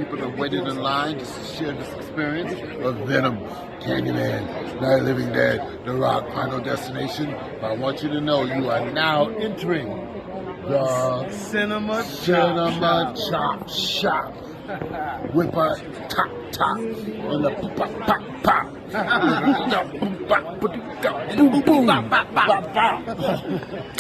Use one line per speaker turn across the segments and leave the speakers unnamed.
People have waited in line just to share this experience of Venom, Candyman, Night of the Living Dead, The Rock, Final Destination. But I want you to know you are now entering the
Cinema
Chop Shop with a top and the pop. Boom, boom, bop.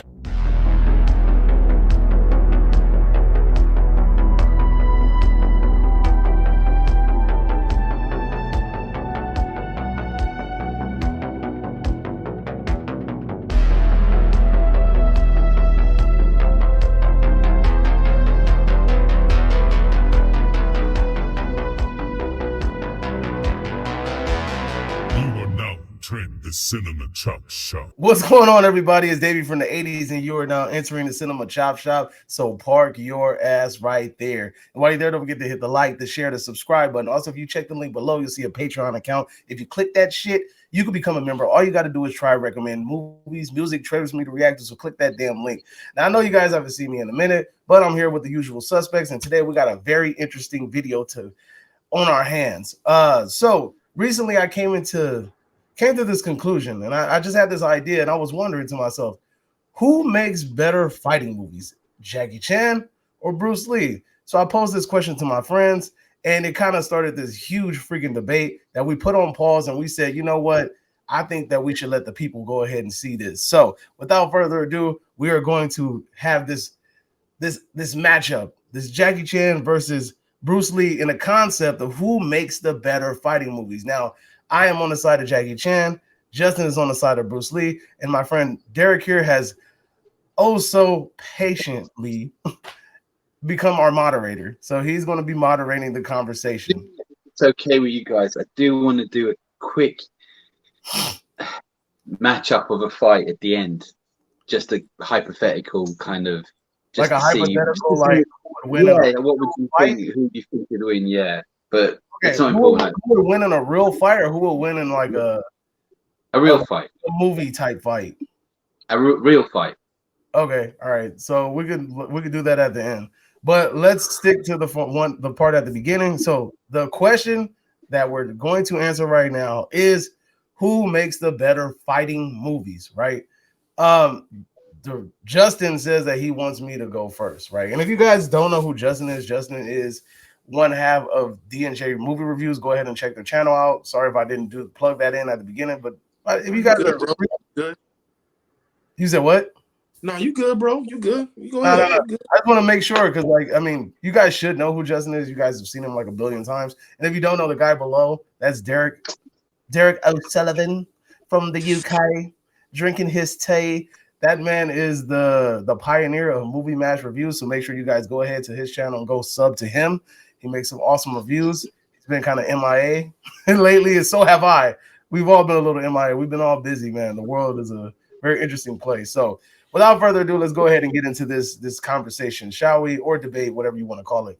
The Cinema Chop Shop.
What's going on, everybody? It's Davey from the 80s, and you are now entering the Cinema Chop Shop. So park your ass right there. And while you're there, don't forget to hit the like, the share, the subscribe button. Also, if you check the link below, you'll see a Patreon account. If you click that shit, you can become a member. All you got to do is try recommend movies, music, trailers for me to react to. So click that damn link. Now, I know you guys haven't seen me in a minute, but I'm here with the usual suspects, and today we got a very interesting video on our hands. So recently I came to this conclusion, and I just had this idea, and I was wondering to myself, who makes better fighting movies, Jackie Chan or Bruce Lee? So I posed this question to my friends, and it kind of started this huge freaking debate that we put on pause, and we said, you know what? I think that we should let the people go ahead and see this. So without further ado, we are going to have this matchup, this Jackie Chan versus Bruce Lee, in a concept of who makes the better fighting movies. Now, I am on the side of Jackie Chan. Justin is on the side of Bruce Lee. And my friend Derek here has so patiently become our moderator. So he's going to be moderating the conversation.
It's okay with you guys. I do want to do a quick matchup of a fight at the end. Just a hypothetical kind of.
Like a hypothetical, like who would win?
Yeah, what would you think? Who do you think would win? Yeah. But
okay,
it's not important.
Who would win in a real fight, or who would win in like a
real fight,
a movie type fight?
A real fight.
Okay, all right. So we could do that at the end, but let's stick to the part at the beginning. So the question that we're going to answer right now is, who makes the better fighting movies? Right? Justin says that he wants me to go first, right? And if you guys don't know who Justin is one half of D&J Movie Reviews. Go ahead and check their channel out. Sorry if I didn't plug that in at the beginning, but if you guys
good, bro. Good.
You said what?
No, you good, bro. You good. You go
ahead.
No.
I just want to make sure, because you guys should know who Justin is. You guys have seen him like a billion times. And if you don't know, the guy below, that's Derek O'Sullivan from the UK, drinking his tea. That man is the pioneer of Movie Mash Reviews. So make sure you guys go ahead to his channel and go sub to him. He makes some awesome reviews. He's been kind of MIA and lately, and so have I. We've all been a little MIA. We've been all busy, man. The world is a very interesting place. So without further ado, let's go ahead and get into this conversation, shall we? Or debate, whatever you want to call it.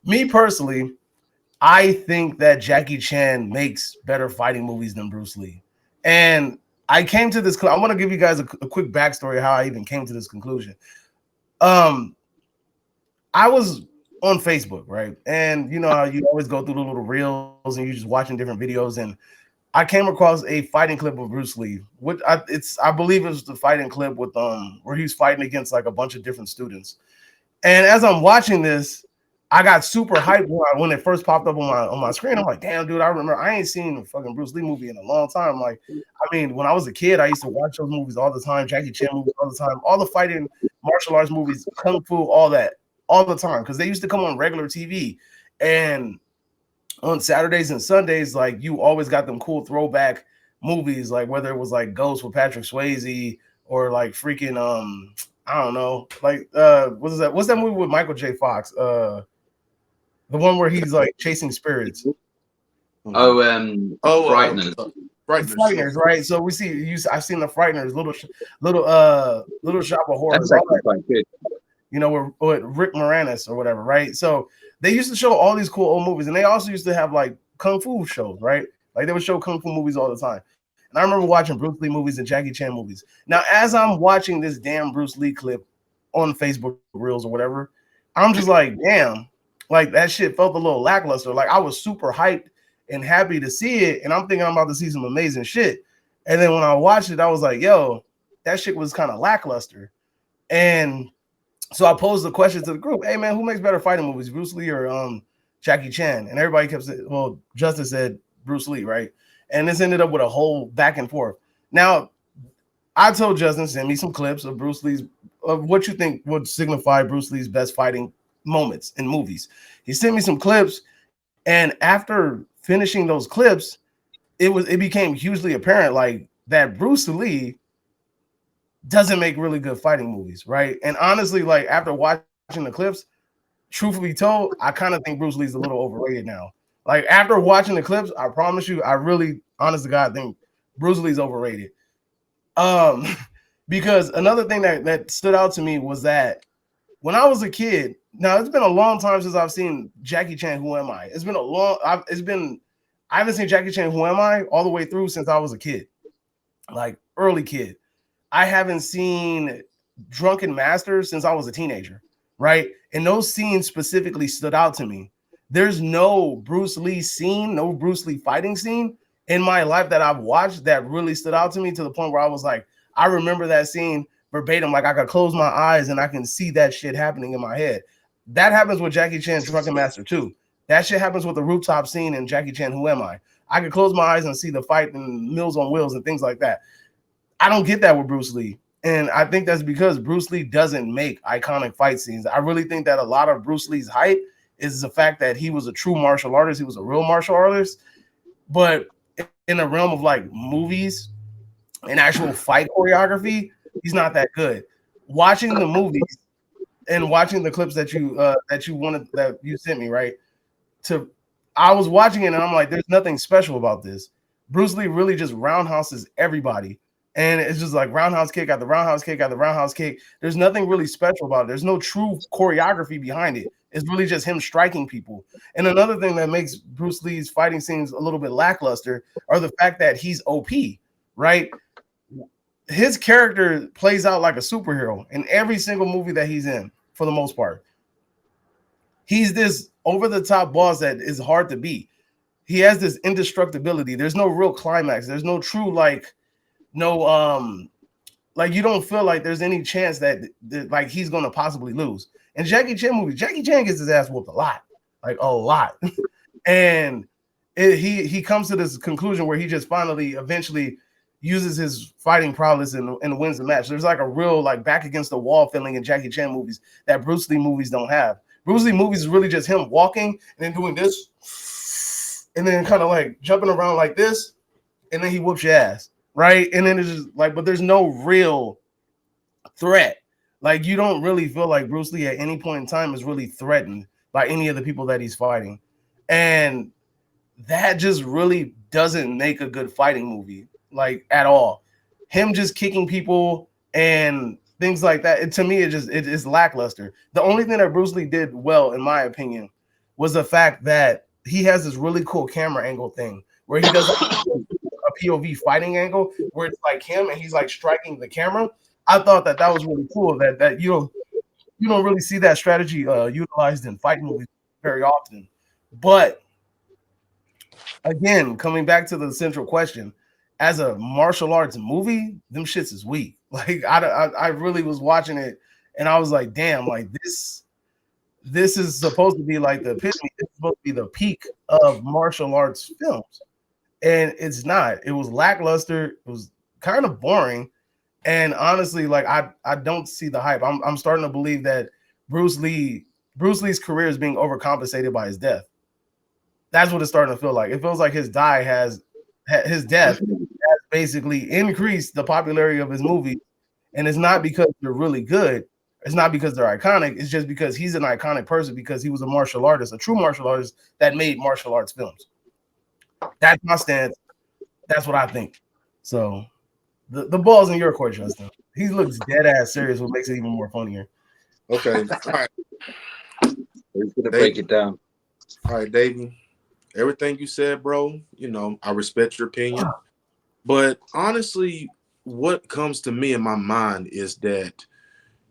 Me personally, I think that Jackie Chan makes better fighting movies than Bruce Lee. And I came to this. I want to give you guys a quick backstory of how I even came to this conclusion. I was on Facebook, right? And you know how you always go through the little reels and you're just watching different videos. And I came across a fighting clip of Bruce Lee. I believe it was the fighting clip with where he was fighting against like a bunch of different students. And as I'm watching this, I got super hyped when it first popped up on my screen. I'm like, damn, dude, I remember I ain't seen a fucking Bruce Lee movie in a long time. Like, I mean, when I was a kid, I used to watch those movies all the time, Jackie Chan movies all the time, all the fighting, martial arts movies, kung fu, all that, all the time, because they used to come on regular TV. And on Saturdays and Sundays, like, you always got them cool throwback movies, like whether it was like Ghost with Patrick Swayze or like freaking I don't know, like what's that movie with Michael J. Fox? The one where he's like chasing spirits.
Frighteners.
Frighteners, right? So we see I've seen the Frighteners, little Shop of Horrors.
That's actually quite good.
You know, with Rick Moranis or whatever, right? So they used to show all these cool old movies, and they also used to have like kung fu shows, right? Like they would show kung fu movies all the time. And I remember watching Bruce Lee movies and Jackie Chan movies. Now, as I'm watching this damn Bruce Lee clip on Facebook Reels or whatever, I'm just like, damn, like that shit felt a little lackluster. Like I was super hyped and happy to see it, and I'm thinking I'm about to see some amazing shit. And then when I watched it, I was like, yo, that shit was kind of lackluster. And so I posed the question to the group, hey man, who makes better fighting movies, Bruce Lee or Jackie Chan? And everybody kept saying, well, Justin said Bruce Lee, right? And this ended up with a whole back and forth. Now, I told Justin, send me some clips of Bruce Lee's, of what you think would signify Bruce Lee's best fighting moments in movies. He sent me some clips, and after finishing those clips, it became hugely apparent like that Bruce Lee doesn't make really good fighting movies, right? And honestly, like after watching the clips, truth be told, I kind of think Bruce Lee's a little overrated now. Like after watching the clips, I promise you, I really, honest to God, think Bruce Lee's overrated. Because another thing that stood out to me was that when I was a kid, now it's been a long time since I've seen Jackie Chan, Who Am I? It's been a long, I haven't seen Jackie Chan, Who Am I? All the way through since I was a kid, like early kid. I haven't seen Drunken Master since I was a teenager, right? And those scenes specifically stood out to me. There's no Bruce Lee scene, no Bruce Lee fighting scene in my life that I've watched that really stood out to me to the point where I was like, I remember that scene verbatim. Like I could close my eyes and I can see that shit happening in my head. That happens with Jackie Chan's Drunken Master too. That shit happens with the rooftop scene in Jackie Chan, Who Am I? I could close my eyes and see the fight in Mills on Wheels and things like that. I don't get that with Bruce Lee. And I think that's because Bruce Lee doesn't make iconic fight scenes. I really think that a lot of Bruce Lee's hype is the fact that he was a true martial artist. He was a real martial artist. But in the realm of like movies and actual fight choreography, he's not that good. Watching the movies and watching the clips that you sent me, right? I was watching it and I'm like, there's nothing special about this. Bruce Lee really just roundhouses everybody. And it's just like roundhouse kick after roundhouse kick after roundhouse kick. There's nothing really special about it. There's no true choreography behind it. It's really just him striking people. And another thing that makes Bruce Lee's fighting scenes a little bit lackluster are the fact that he's OP, right? His character plays out like a superhero in every single movie that he's in, for the most part. He's this over-the-top boss that is hard to beat. He has this indestructibility. There's no real climax. There's no true like you don't feel like there's any chance that like he's gonna possibly lose. In Jackie Chan movies, Jackie Chan gets his ass whooped a lot. And he comes to this conclusion where he just finally eventually uses his fighting prowess and wins the match. There's like a real like back against the wall feeling in Jackie Chan movies that Bruce Lee movies don't have. Bruce Lee movies is really just him walking and then doing this and then kind of like jumping around like this, and then he whoops your ass. Right. And then it's just like, but there's no real threat. Like, you don't really feel like Bruce Lee at any point in time is really threatened by any of the people that he's fighting. And that just really doesn't make a good fighting movie, like at all. Him just kicking people and things like that. To me, it is lackluster. The only thing that Bruce Lee did well, in my opinion, was the fact that he has this really cool camera angle thing where he does a POV fighting angle where it's like him and he's like striking the camera. I thought that was really cool. That you don't really see that strategy utilized in fight movies very often. But again, coming back to the central question, as a martial arts movie, them shits is weak. Like I really was watching it and I was like, damn, like this is supposed to be like the epitome. It's supposed to be the peak of martial arts films. And it's not. It was lackluster. It was kind of boring. And honestly, like I don't see the hype. I'm starting to believe that Bruce Lee's career is being overcompensated by his death. That's what it's starting to feel like. It feels like his death has basically increased the popularity of his movies. And it's not because they're really good. It's not because they're iconic. It's just because he's an iconic person because he was a martial artist, a true martial artist that made martial arts films. That's my stance. That's what I think. So the ball's in your court, Justin. He looks dead ass serious, what makes it even more funnier.
Okay. All right.
We're gonna break it down.
All right, Davey. Everything you said, bro, I respect your opinion. But honestly, what comes to me in my mind is that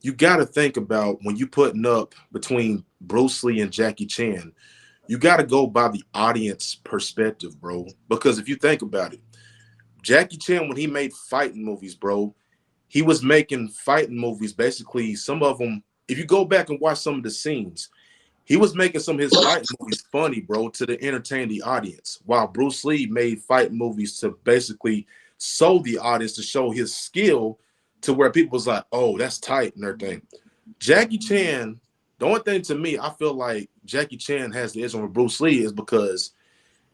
you got to think about when you're putting up between Bruce Lee and Jackie Chan, you got to go by the audience perspective, bro. Because if you think about it, Jackie Chan, when he made fighting movies, bro, he was making fighting movies. Basically, some of them, if you go back and watch some of the scenes, he was making some of his fighting movies funny, bro, to entertain the audience. While Bruce Lee made fighting movies to basically show the audience, to show his skill, to where people was like, oh, that's tight and everything. Jackie Chan, the only thing to me, I feel like Jackie Chan has the edge over Bruce Lee is because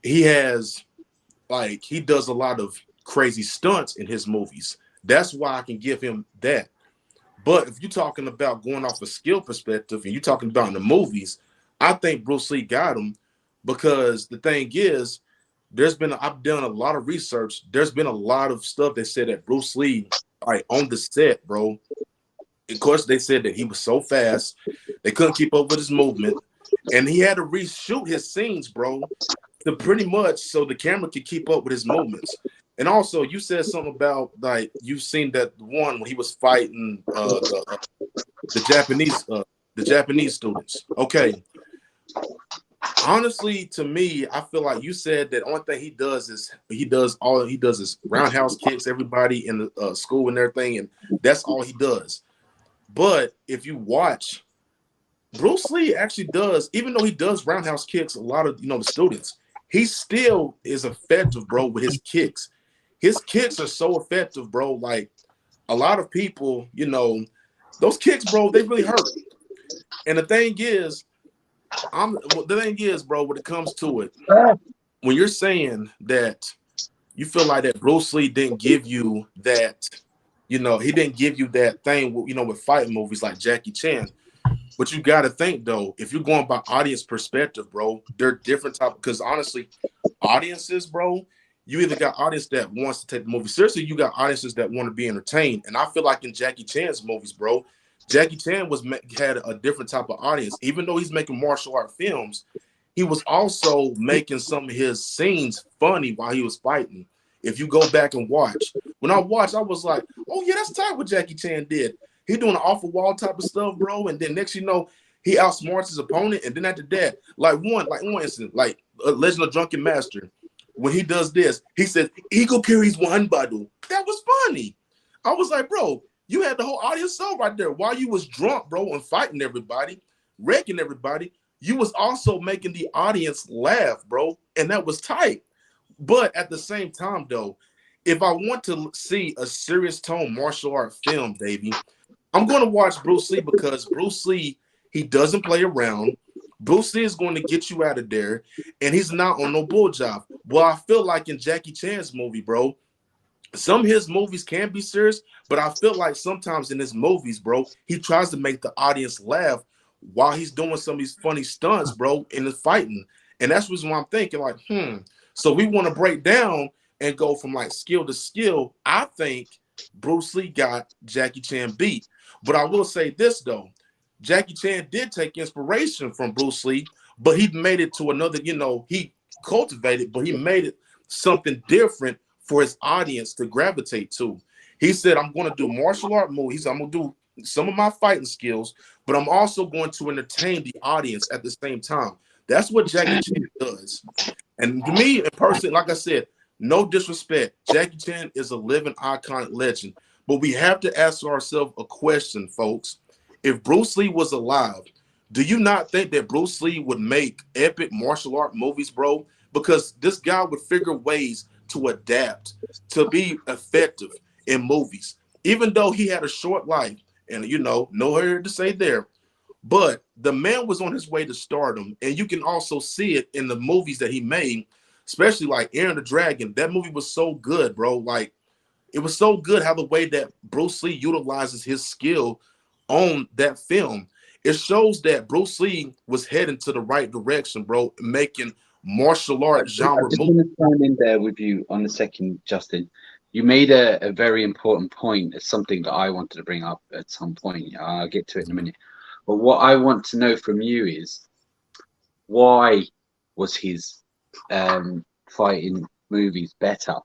he has, like, he does a lot of crazy stunts in his movies. That's why I can give him that. But if you're talking about going off a skill perspective and you're talking about in the movies, I think Bruce Lee got him, because the thing is, I've done a lot of research. There's been a lot of stuff that said that Bruce Lee, like on the set, bro, of course, they said that he was so fast, they couldn't keep up with his movement, and he had to reshoot his scenes, bro, to pretty much so the camera could keep up with his movements. And also, you said something about, like, you've seen that one when he was fighting the Japanese students. Okay, honestly, to me, I feel like you said that only thing he does is roundhouse kicks everybody in the school and everything, and that's all he does. But if you watch, Bruce Lee actually does, even though he does roundhouse kicks a lot of the students, he still is effective, bro, with his kicks. His kicks are so effective, bro. Like, a lot of people, those kicks, bro, they really hurt. And the thing is, bro, when it comes to it, when you're saying that you feel like that Bruce Lee didn't give you that, he didn't give you that thing, with fighting movies like Jackie Chan. But you got to think, though, if you're going by audience perspective, bro, they're different type. Because honestly, audiences, bro, you either got audience that wants to take the movie seriously, you got audiences that want to be entertained. And I feel like in Jackie Chan's movies, bro, Jackie Chan had a different type of audience. Even though he's making martial art films, he was also making some of his scenes funny while he was fighting. If you go back and watch, when I watched, I was like, oh yeah, that's tight what Jackie Chan did. He doing an off the wall type of stuff, bro. And then next, he outsmarts his opponent. And then after that, like one instance, like Legend of Drunken Master, when he does this, he says, "Eagle carries one bottle." That was funny. I was like, bro, you had the whole audience sold right there. While you was drunk, bro, and fighting everybody, wrecking everybody, you was also making the audience laugh, bro. And that was tight. But at the same time, though, if I want to see a serious tone martial art film, baby, I'm going to watch Bruce Lee, because Bruce Lee, he doesn't play around. Bruce Lee is going to get you out of there, and he's not on no bull job. Well, I feel like in Jackie Chan's movie, bro, some of his movies can be serious, but I feel like sometimes in his movies, bro, he tries to make the audience laugh while he's doing some of these funny stunts, bro, in the fighting. And that's the reason why I'm thinking, like, so we want to break down and go from like skill to skill. I think Bruce Lee got Jackie Chan beat. But I will say this, though. Jackie Chan did take inspiration from Bruce Lee, but he made it to another, he cultivated, but he made it something different for his audience to gravitate to. He said, I'm going to do martial art movies. I'm going to do some of my fighting skills, but I'm also going to entertain the audience at the same time. That's what Jackie Chan does. And to me, in person, like I said, no disrespect, Jackie Chan is a living iconic legend. But we have to ask ourselves a question, folks. If Bruce Lee was alive, do you not think that Bruce Lee would make epic martial art movies, bro? Because this guy would figure ways to adapt, to be effective in movies. Even though he had a short life, and no hurry to say there, but the man was on his way to stardom. And you can also see it in the movies that he made, especially like Enter the Dragon. That movie was so good, bro. Like, it was so good how the way that Bruce Lee utilizes his skill on that film. It shows that Bruce Lee was heading to the right direction, bro, making martial art genre movies.
I just want to chime in there with you on a second, Justin. You made a very important point. It's something that I wanted to bring up at some point. I'll get to it in a minute. But what I want to know from you is, why was his fighting movies better?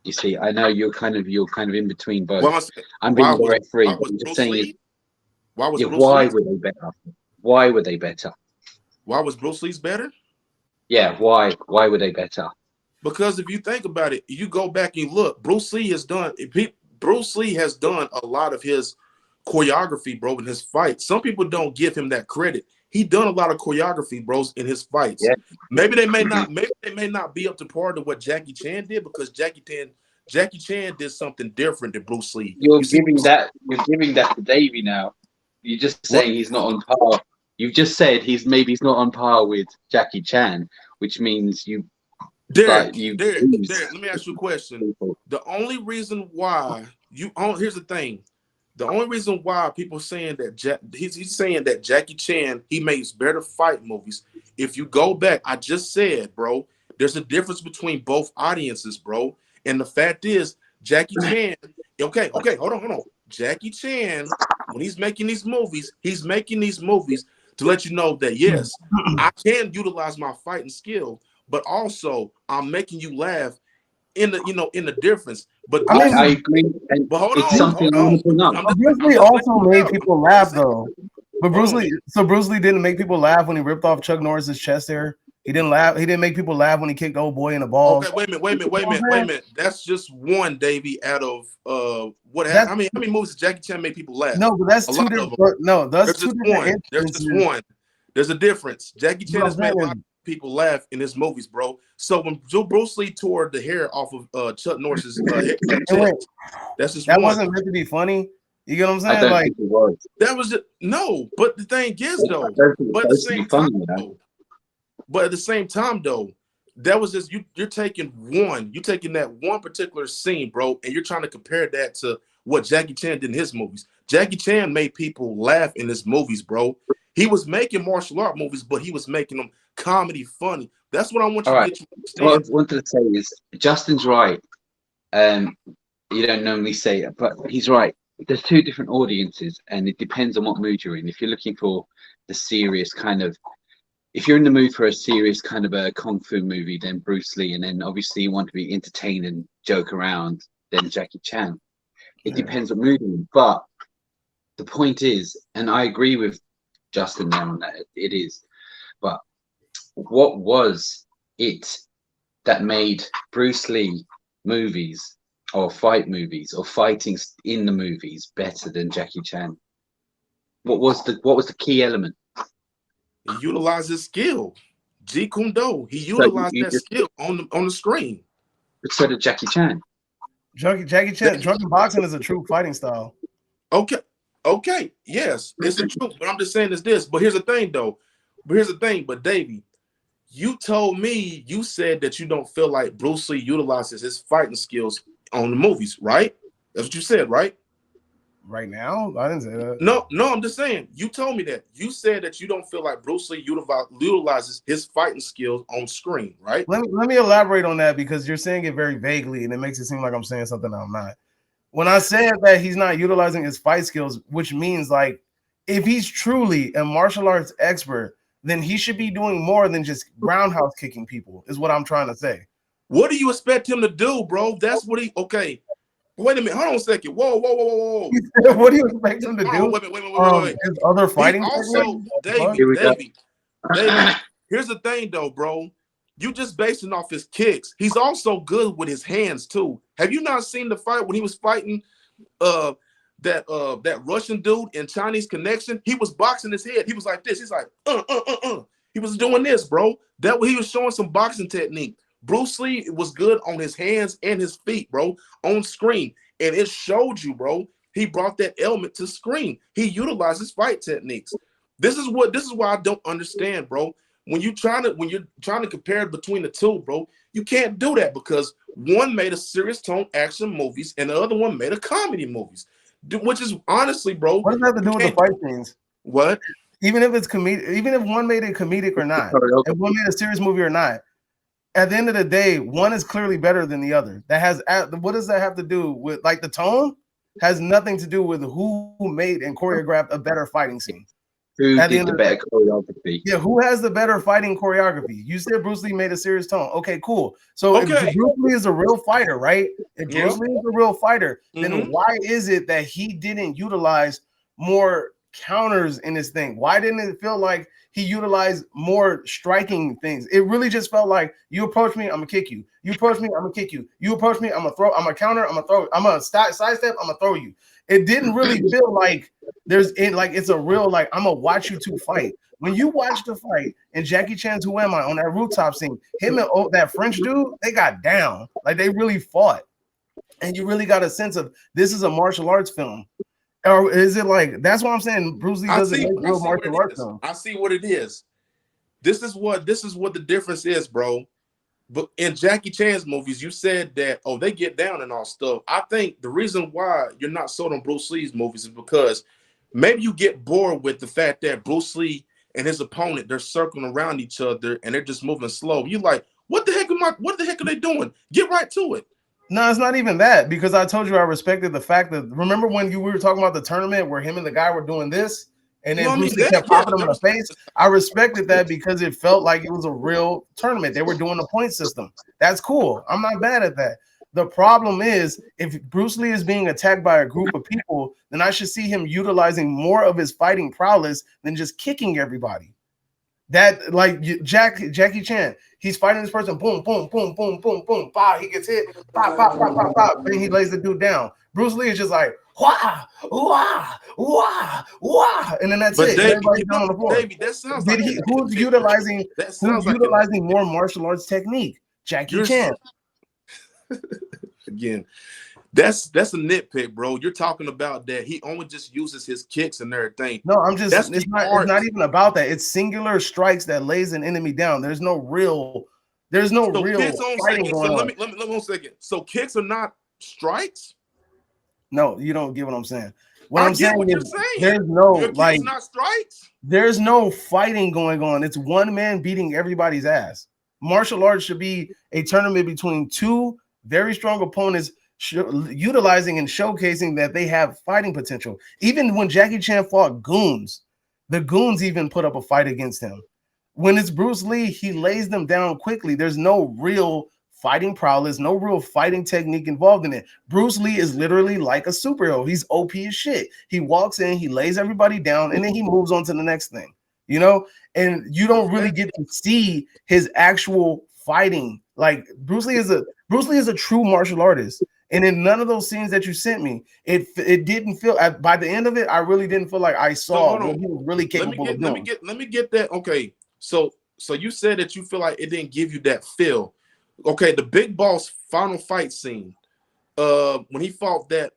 You see, I know you're kind of in between both.
Well,
I'm being referee. I'm just saying, why were they better? Why were they better?
Why was Bruce Lee's better?
Yeah, why? Why were they better?
Because if you think about it, you go back and look, Bruce Lee has done a lot of his choreography, bro, in his fights. Some people don't give him that credit. He done a lot of choreography, bros, in his fights.
Yeah.
Maybe they may not be up to par to what Jackie Chan did, because Jackie Chan did something different than Bruce Lee.
You're giving that to Davey now. You're just saying he's not on par. You've just said he's not on par with Jackie Chan, which means
Derek, let me ask you a question. The only reason why here's the thing. The only reason why people saying that he's saying that Jackie Chan, he makes better fight movies. If you go back, I just said, bro, there's a difference between both audiences, bro. And the fact is, Jackie Chan, okay, hold on. Jackie Chan, when he's making these movies to let you know that yes, I can utilize my fighting skill, but also I'm making you laugh in the difference. But
I agree. And
but hold
it's
on,
something I want to bring up.
Bruce Lee also made people laugh though. But Bruce Lee didn't make people laugh when he ripped off Chuck Norris's chest hair. He didn't laugh. He didn't make people laugh when he kicked old boy in the balls.
Okay, wait a minute. That's just one, Davey, out of how many movies did Jackie Chan make people laugh?
No, but that's two different. No, that's two different.
There's just one. There's a difference. Jackie Chan has made a lot of people laugh in his movies, bro. So when Bruce Lee tore the hair off of Chuck Norris's chest, that's just
that
one.
wasn't meant to be funny. You get what I'm saying? Like
that was just, no. But the thing is, though, but at the same time, though, that was just you're taking that one particular scene, bro, and you're trying to compare that to what Jackie Chan did in his movies. Jackie Chan made people laugh in his movies, bro. He was making martial art movies, but he was making them comedy funny. That's what I want you to get you to understand.
What I wanted to say is Justin's right. You don't normally say it, but he's right. There's two different audiences, and it depends on what mood you're in. If you're looking for the serious kind of, if you're in the mood for a serious kind of a kung fu movie, then Bruce Lee, and then obviously you want to be entertained and joke around, then Jackie Chan. It depends what mood you're in. But the point is, and I agree with Justin there on that, it is. But what was it that made Bruce Lee movies or fight movies or fighting in the movies better than Jackie Chan? What was the key element?
He utilized his skill. Jeet Kune Do. He utilized that skill on the screen.
But so did Jackie Chan.
Jackie Chan, drunken boxing is a true fighting style.
Okay, yes, it's the truth. But I'm just saying it's this. But here's the thing, though. But Davey, you told me, you said that you don't feel like Bruce Lee utilizes his fighting skills on the movies, right? That's what you said, right?
Right now? I didn't say that.
No, I'm just saying. You told me that. You said that you don't feel like Bruce Lee utilizes his fighting skills on screen, right?
Let me elaborate on that, because you're saying it very vaguely and it makes it seem like I'm saying something I'm not. When I said that he's not utilizing his fight skills, which means like if he's truly a martial arts expert, then he should be doing more than just roundhouse kicking people, is what I'm trying to say.
What do you expect him to do, bro? That's what okay. Wait a minute. Hold on a second. Whoa.
What do you expect him to do?
Wait.
His other fighting.
Also, Davey, here's the thing, though, bro. You just basing off his kicks. He's also good with his hands too. Have you not seen the fight when he was fighting that Russian dude in Chinese Connection? He was boxing his head. He was like this. He's like He was doing this, bro. That he was showing some boxing technique. Bruce Lee was good on his hands and his feet, bro, on screen. And it showed you, bro. He brought that element to screen. He utilizes fight techniques. This is why I don't understand, bro. When you're trying to compare between the two, bro, you can't do that, because one made a serious tone action movies and the other one made a comedy movies. Which is honestly, bro.
What does that have to do with the fight scenes?
What?
Even if it's comedic, even if one made it comedic or not, if one made a serious movie or not, at the end of the day, one is clearly better than the other. What does that have to do with, like, the tone? Has nothing to do with who made and choreographed a better fighting scene.
Who did the better choreography?
Yeah, who has the better fighting choreography? You said Bruce Lee made a serious tone. Okay, cool. So if Bruce Lee is a real fighter, right? If Bruce Lee is a real fighter, then why is it that he didn't utilize more counters in this thing? Why didn't it feel like he utilized more striking things. It really just felt like you approach me, I'm gonna kick you. You approach me, I'm gonna kick you. You approach me, I'm gonna throw. I'm gonna counter. I'm gonna throw. I'm gonna sidestep. I'm gonna throw you. It didn't really feel like it's a real like I'm gonna watch you two fight. When you watch the fight and Jackie Chan's Who Am I on that rooftop scene, him and that French dude, they got down. Like they really fought. And you really got a sense of this is a martial arts film. Or is it like that's what I'm saying? Bruce Lee doesn't make real martial arts film.
I see what it is. This is what the difference is, bro. But in Jackie Chan's movies, you said that they get down and all stuff. I think the reason why you're not sold on Bruce Lee's movies is because maybe you get bored with the fact that Bruce Lee and his opponent, they're circling around each other and they're just moving slow. You're like, what the heck are they doing? Get right to it.
No, it's not even that, because I told you I respected the fact that remember when we were talking about the tournament where him and the guy were doing this and then Bruce Lee kept popping him in the face. I respected that because it felt like it was a real tournament. They were doing a point system. That's cool. I'm not bad at that. The problem is if Bruce Lee is being attacked by a group of people, then I should see him utilizing more of his fighting prowess than just kicking everybody. That like Jackie Chan, he's fighting this person, boom, boom, boom, boom, boom, boom, bah, he gets hit, pop, pop, pop, pop, pop, then he lays the dude down. Bruce Lee is just like wah, wah, wah, wah, and then that's it. Everybody's down on the floor.
David, that sounds like
who's utilizing more martial arts technique? Jackie Chan.
Again, that's a nitpick, bro. You're talking about that he only just uses his kicks and everything.
No, I'm just it's not even about that. It's singular strikes that lays an enemy down. There's no real fighting going on.
Let me 1 second. So kicks are not strikes?
No, you don't get what I'm saying.
What you're saying.
There's no like
not strikes.
There's no fighting going on. It's one man beating everybody's ass. Martial arts should be a tournament between two very strong opponents, utilizing and showcasing that they have fighting potential. Even when Jackie Chan fought goons, the goons even put up a fight against him. When it's Bruce Lee, he lays them down quickly. There's no real fighting prowess, no real fighting technique involved in it. Bruce Lee is literally like a superhero. He's OP as shit. He walks in, he lays everybody down, and then he moves on to the next thing, you know? And you don't really get to see his actual fighting. Like Bruce Lee is a true martial artist. And in none of those scenes that you sent me, it didn't feel by the end of it, I really didn't feel like I saw what he was really capable of doing.
Let me get that. Okay. So you said that you feel like it didn't give you that feel. Okay, the Big Boss final fight scene, when he fought that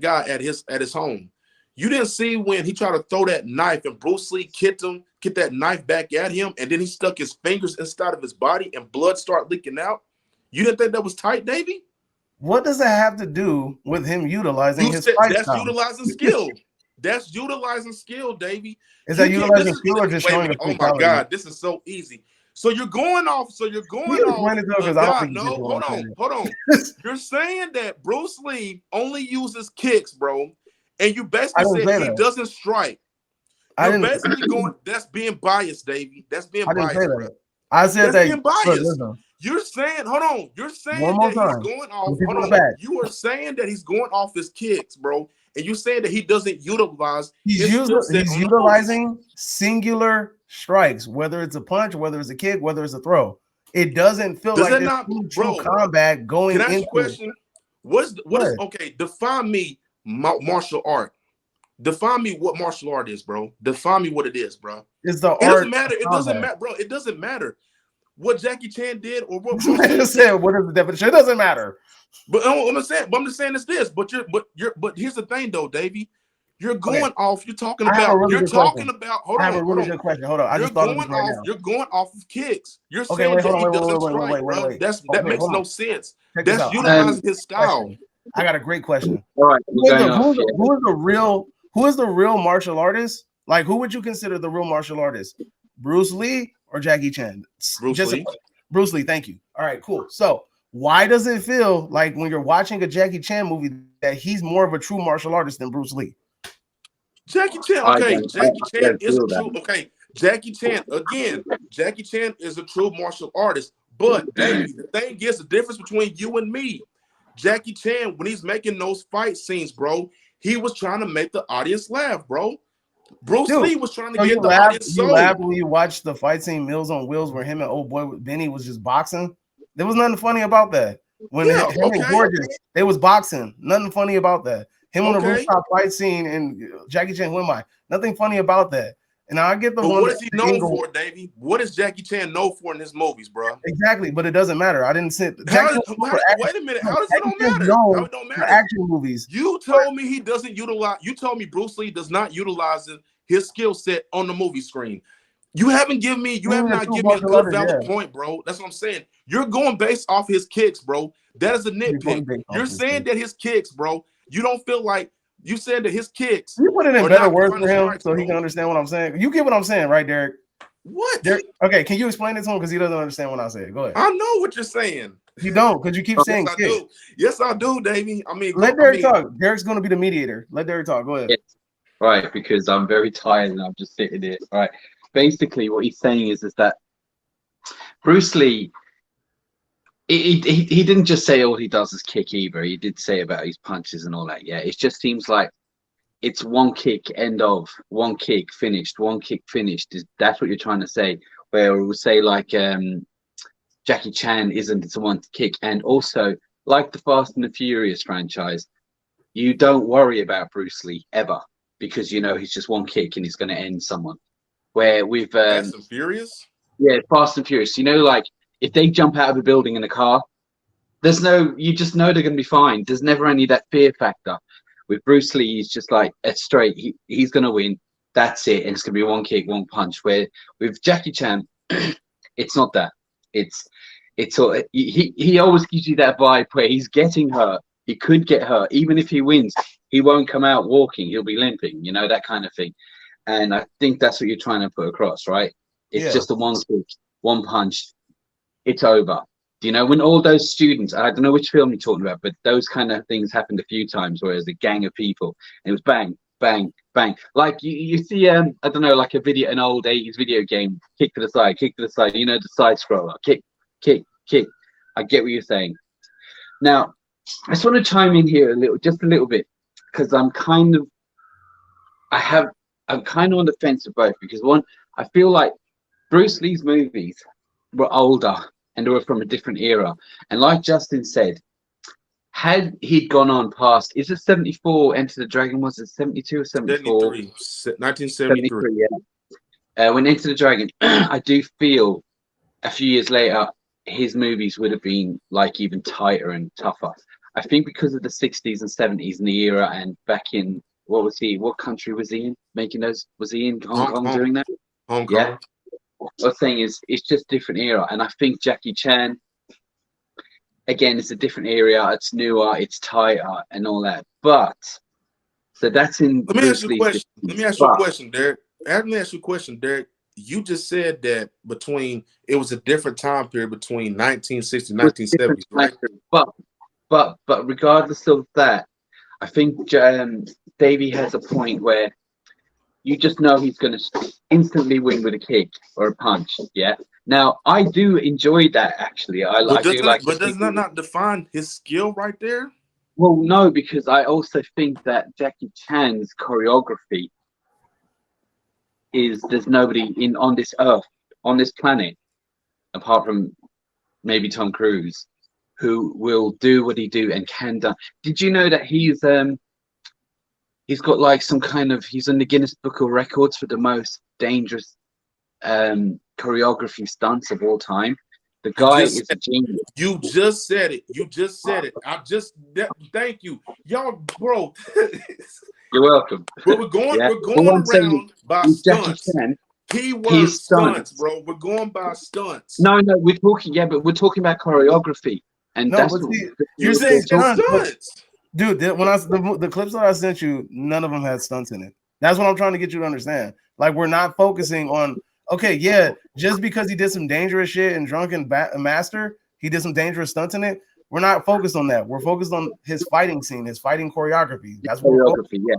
guy at his home. You didn't see when he tried to throw that knife and Bruce Lee kicked that knife back at him, and then he stuck his fingers inside of his body and blood started leaking out. You didn't think that was tight, Davey?
What does that have to do with him utilizing his fight
That's
style?
utilizing skill. That's utilizing skill, Davey.
Is that utilizing skill or just showing a
oh my God, this is so easy. So you're going off. No, hold on. You're saying that Bruce Lee only uses kicks, bro, and you basically said he doesn't strike. You're basically going. That's being biased, Davey. That's being biased. Bro.
I said
that's
that.
Being biased. You're saying, hold on. You're saying that he's going off. Hold on. You are saying that he's going off his kicks, bro, and you're saying that he doesn't utilize.
He's utilizing singular strikes, whether it's a punch, whether it's a kick, whether it's a throw. It doesn't feel like there's true combat going into. Can I ask a question?
What is okay? Define me martial art. Define me what martial art is, bro. Define me what it is, bro.
It's the art.
It doesn't matter. It doesn't matter, bro. It doesn't matter what Jackie Chan did or what.
I said, what is the definition? It doesn't matter.
But I'm just saying it's this. But here's the thing, though, Davey. You're going off. You're talking about. Hold on.
I have a really good question. Hold on. I just thought of this right now.
You're going off of kicks. You're saying that he doesn't strike, bro. That makes no sense. That's utilizing his style.
I got a great question.
All right.
Who is the real martial artist? Like, who would you consider the real martial artist? Bruce Lee or Jackie Chan? Bruce Lee. Thank you. All right, cool. So why does it feel like when you're watching a Jackie Chan movie that he's more of a true martial artist than Bruce Lee?
Jackie Chan, okay. Jackie Chan is a true, okay. Jackie Chan, again, Jackie Chan is a true martial artist. But the thing is, the difference between you and me, Jackie Chan, when he's making those fight scenes, bro, he was trying to make the audience laugh, bro. Bruce
Dude,
Lee was trying to
so
get the audience
you
sold.
laughed when you watched the fight scene Mills on Wheels where him and old boy Benny was just boxing. There was nothing funny about that. When
Yeah,
him and Gorgeous, they was boxing. Nothing funny about that. Him on the rooftop fight scene and Jackie Chan, who am I? Nothing funny about that. And I get the
but
one.
what is he known for, Davey? What is Jackie Chan known for in his movies, bro?
Exactly, but it doesn't matter. I didn't sit.
Wait a minute. How does it don't matter? How it don't matter?
Action movies.
You told me he doesn't utilize. You told me Bruce Lee does not utilize his skill set on the movie screen. You haven't given me. You have not given me a good valid point, bro. That's what I'm saying. You're going based off his kicks, bro. That is a nitpick. You're saying that his kicks, bro. You don't feel like you said that his kicks.
You put it in better words for him so he can understand what I'm saying. You get what I'm saying, right, Derek?
What?
Derek, okay, can you explain it to him because he doesn't understand what I said? Go ahead.
I know what you're saying.
You don't because you keep saying
yes, I do. Yes, I do, Davey. I mean,
let Derek talk. Derek's going to be the mediator. Let Derek talk. Go ahead.
Yes. Right, because I'm very tired and I'm just sitting there. All right. Basically, what he's saying is that Bruce Lee, he didn't just say all he does is kick either. He did say about his punches and all that. Yeah, it just seems like it's one kick, end of, one kick, finished, one kick, finished. That's what you're trying to say. Where we'll say like Jackie Chan isn't someone to kick. And also, like the Fast and the Furious franchise, you don't worry about Bruce Lee ever because you know he's just one kick and he's going to end someone. Where with
Fast and Furious,
yeah, Fast and Furious. You know, like if they jump out of a building in a car, there's no, you just know they're going to be fine. There's never any that fear factor. With Bruce Lee, he's just like it's straight. He's going to win. That's it, and it's going to be one kick, one punch. Where with Jackie Chan, it's not that. It's all he always gives you that vibe where he's getting hurt. He could get hurt, even if he wins. He won't come out walking. He'll be limping. You know, that kind of thing. And I think that's what you're trying to put across, right? It's just a one kick, one punch. It's over. Do you know, when all those students, I don't know which film you're talking about, but those kind of things happened a few times where there's a gang of people and it was bang, bang, bang. Like you see, I don't know, like an old 80s video game, kick to the side, you know, the side scroller, kick, kick, kick. I get what you're saying. Now, I just want to chime in here just a little bit, because I'm kind of on the fence with both, because one, I feel like Bruce Lee's movies were older and they were from a different era. And like Justin said, had he'd gone on past, is it 74 Enter the Dragon? Was it 72 or 74?
1973.
Yeah. When Enter the Dragon, I do feel a few years later, his movies would have been like even tighter and tougher. I think because of the 60s and 70s in the era, and back in, what country was he in making those? Was he in Hong Kong doing that?
Hong Kong.
Yeah. What I'm saying is, it's just different era. And I think Jackie Chan, again, it's a different area. It's newer, it's tighter and all that. But, so that's in.
Let me ask you a question. Derek. You just said that it was a different time period between 1960 and 1970, right?
But regardless of that, I think Davey has a point where you just know he's going to instantly win with a kick or a punch. Yeah. Now I do enjoy that actually. But
does that not define his skill right there?
Well, no, because I also think that Jackie Chan's choreography there's nobody on this earth, on this planet, apart from maybe Tom Cruise, who will do what he do and can do. Did you know that he's got like he's in the Guinness Book of Records for the most dangerous choreography stunts of all time? The guy is a genius.
You just said it. Thank you. Y'all, bro.
You're welcome.
But we're going around by stunts. Keyword stunts, bro. We're going by stunts.
No, we're talking about choreography. And
you're saying stunts. Dude, the clips that I sent you, none of them had stunts in it. That's what I'm trying to get you to understand. Like, we're not focusing on, okay, yeah, just because he did some dangerous shit in Drunken Master, he did some dangerous stunts in it. We're not focused on that. We're focused on his fighting scene, his fighting choreography. That's choreography,
yeah.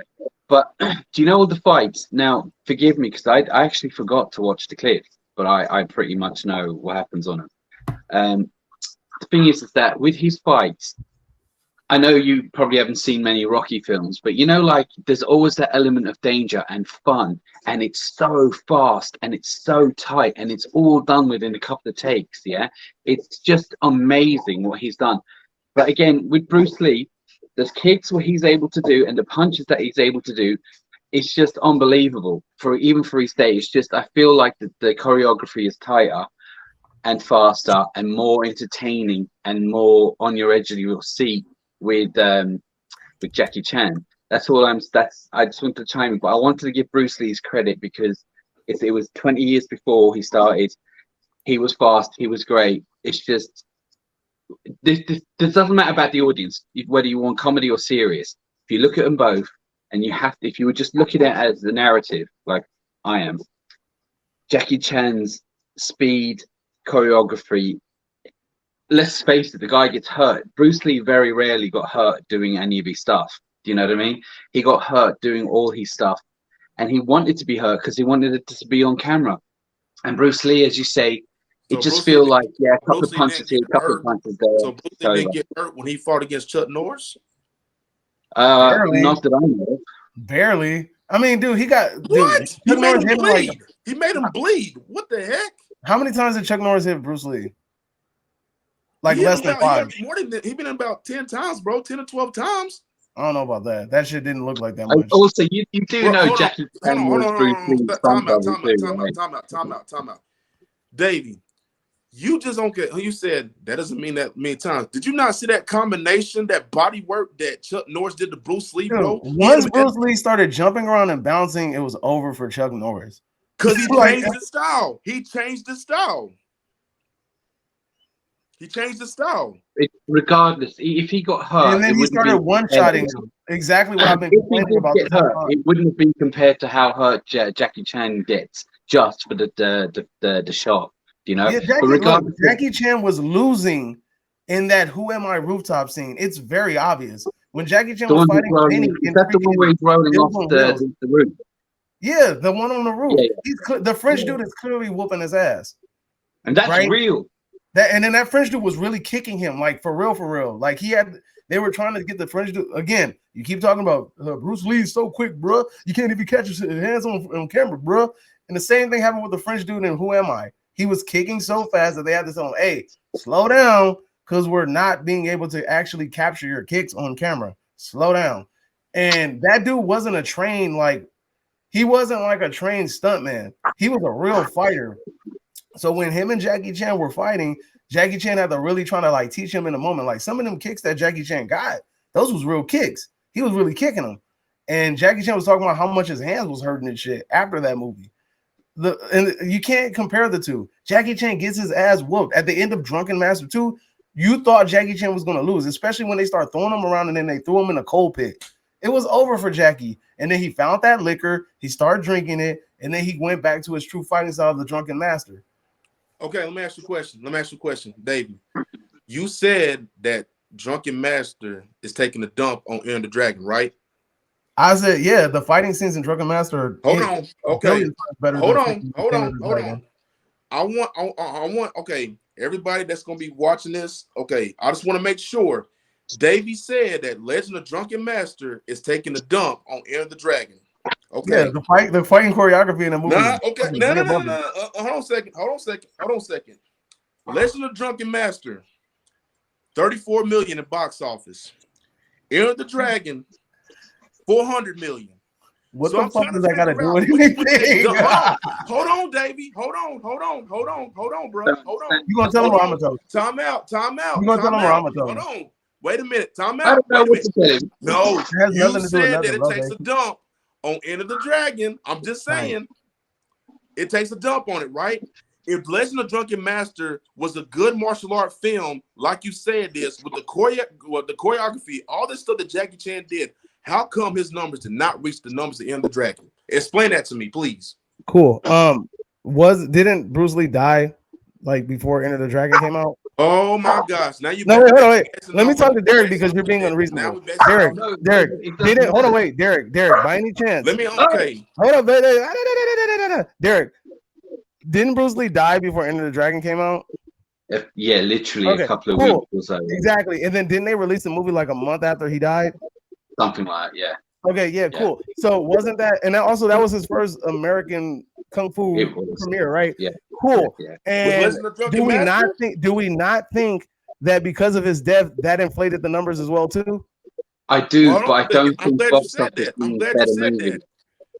But do you know all the fights? Now, forgive me, because I actually forgot to watch the clips, but I pretty much know what happens on them. The thing is that with his fights, I know you probably haven't seen many Rocky films, but you know, like there's always that element of danger and fun, and it's so fast and it's so tight and it's all done within a couple of takes. Yeah, it's just amazing what he's done. But again, with Bruce Lee, the kicks what he's able to do and the punches that he's able to do, it's just unbelievable. For even for his day, it's just I feel like the choreography is tighter and faster and more entertaining and more on your edge of your seat with Jackie Chan. That's all I'm. That's I just wanted to chime in, but I wanted to give Bruce Lee's credit because it was 20 years before he started. He was fast. He was great. It's just this doesn't matter about the audience, whether you want comedy or serious. If you look at them both, and you have to, if you were just looking at it as the narrative, like I am, Jackie Chan's speed, choreography. Let's face it, the guy gets hurt. Bruce Lee very rarely got hurt doing any of his stuff. Do you know what I mean? He got hurt doing all his stuff, and he wanted to be hurt because he wanted it to be on camera. And Bruce Lee, as you say, it just feel like a couple of punches here, a couple of punches there.
So Bruce Lee didn't get hurt when he fought against Chuck Norris?
Not that I know.
Barely. I mean, dude, he got
what?
Dude,
he made him bleed. He made him bleed. What the heck?
How many times did Chuck Norris hit Bruce Lee? Like less than 5.
He been in about 10 times, bro. 10 or 12 times.
I don't know about that. That shit didn't look like that much.
Also, you do know Jackie Chan was Bruce Lee's
Time out. Davey, you just don't get. You said that doesn't mean that many times. Did you not see that combination, that body work that Chuck Norris did to Bruce Lee, bro?
Once Bruce Lee started jumping around and bouncing, it was over for Chuck Norris.
Because he changed his style. He changed the style.
Regardless, if he got hurt,
and then he started one-shotting him. Exactly what I've been complaining about.
It wouldn't have been compared to how hurt Jackie Chan gets just for the shot. You know,
yeah, Jackie Chan was losing in that "Who Am I" rooftop scene. It's very obvious when Jackie Chan was fighting Penny.
That's the one where he's rolling off the roof.
Yeah, the one on the roof.
Yeah.
The French dude is clearly whooping his ass,
and that's real.
And then that French dude was really kicking him, like for real. Like they were trying to get the French dude again. You keep talking about Bruce Lee's so quick, bro. You can't even catch his hands on camera, bro. And the same thing happened with the French dude in Who Am I? He was kicking so fast that they had to tell him, "Hey, slow down, because we're not being able to actually capture your kicks on camera. Slow down." And that dude wasn't a trained he wasn't like a trained stuntman. He was a real fighter. So when him and Jackie Chan were fighting, Jackie Chan had to really try to teach him in the moment. Like some of them kicks that Jackie Chan got, those was real kicks. He was really kicking them. And Jackie Chan was talking about how much his hands was hurting and shit after that movie. And you can't compare the two. Jackie Chan gets his ass whooped at the end of Drunken Master 2. You thought Jackie Chan was going to lose, especially when they start throwing him around and then they threw him in a coal pit. It was over for Jackie. And then he found that liquor, he started drinking it, and then he went back to his true fighting style of the Drunken Master.
Okay, let me ask you a question. Davey. You said that Drunken Master is taking a dump on Enter the Dragon, right?
I said, yeah, the fighting scenes in Drunken Master.
Hold on. Okay. Hold on. I want, okay, everybody that's going to be watching this, okay, I just want to make sure. Davey said that Legend of Drunken Master is taking a dump on Enter the Dragon. Okay.
Yeah, the fighting choreography in the movie.
No. Hold on a second. Legend of Drunken Master, 34 million in box office. Enter the Dragon, 400 million.
What the fuck does that got to do with anything?
Hold on, Davey. Hold on, bro. Hold on.
You gonna tell him or I'm gonna tell him?
Time out.
You gonna tell him or I'm gonna tell him?
Hold on. Wait a minute. Time out. No, you said that it takes a dump on Enter the Dragon. I'm just saying, it takes a dump on it, right? If Legend of Drunken Master was a good martial art film, like you said this, with the choreography, all this stuff that Jackie Chan did, how come his numbers did not reach the numbers of Enter the Dragon? Explain that to me, please.
Cool. Didn't Bruce Lee die before Enter the Dragon came out?
Oh my gosh! Now you
wait. Let me talk to Derek because you're being unreasonable. Derek, didn't hold on, wait, Derek, by any chance?
Let me
hold on, Derek, didn't Bruce Lee die before Enter the Dragon came out?
Yeah, literally a couple of
cool.
weeks or so.
Exactly. And then didn't they release the movie like a month after he died?
Something like that, yeah.
Okay, yeah, cool. So wasn't that, and that was his first American kung fu premiere, right?
Yeah.
Cool.
Was
And
Legend of Drunken
do we
Master?
not think that because of his death that inflated the numbers as well too?
I do,
Well,
but I don't
I'm
think
glad you
box
said
office
that. I'm
means
glad
better
you said
movie.
that.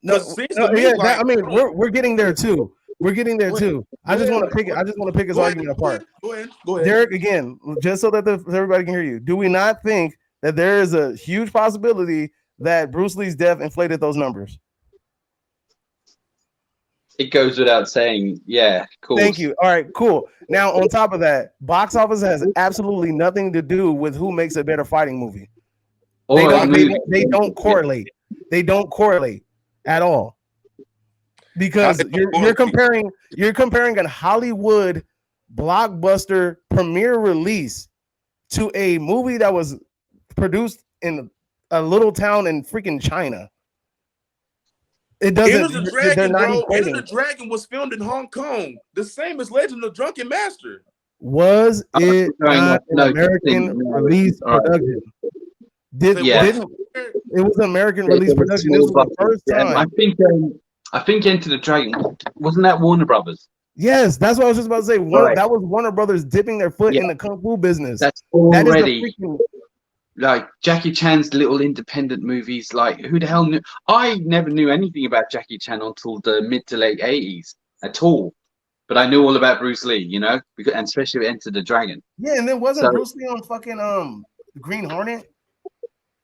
No,
Because it seems to me
yeah,
like,
I mean, we're getting there too. We're getting there
Go
too. I just want to pick it. I just want to pick his argument apart.
Go ahead.
Derek, again, just so that everybody can hear you. Do we not think that there is a huge possibility that Bruce Lee's death inflated those numbers?
It goes without saying, yeah, cool.
Thank you. All right, cool. Now, on top of that, box office has absolutely nothing to do with who makes a better fighting movie. They don't correlate. They don't correlate at all. Because you're comparing a Hollywood blockbuster premiere release to a movie that was produced in a little town in freaking China. It doesn't.
Enter the Dragon,
they're not
bro.
equating.
Enter the Dragon was filmed in Hong Kong, the same as Legend of Drunken Master.
Was it not an American release production? It was an American release production. This was the first time.
I think Enter the Dragon, wasn't that Warner Brothers?
Yes, that's what I was just about to say. That was Warner Brothers dipping their foot in the kung fu business.
That's already like Jackie Chan's little independent movies. Like, who the hell knew? I never knew anything about Jackie Chan until the mid to late 80s at all. But I knew all about Bruce Lee, you know, and especially with Enter the Dragon.
Yeah, and then wasn't Bruce Lee on fucking Green Hornet?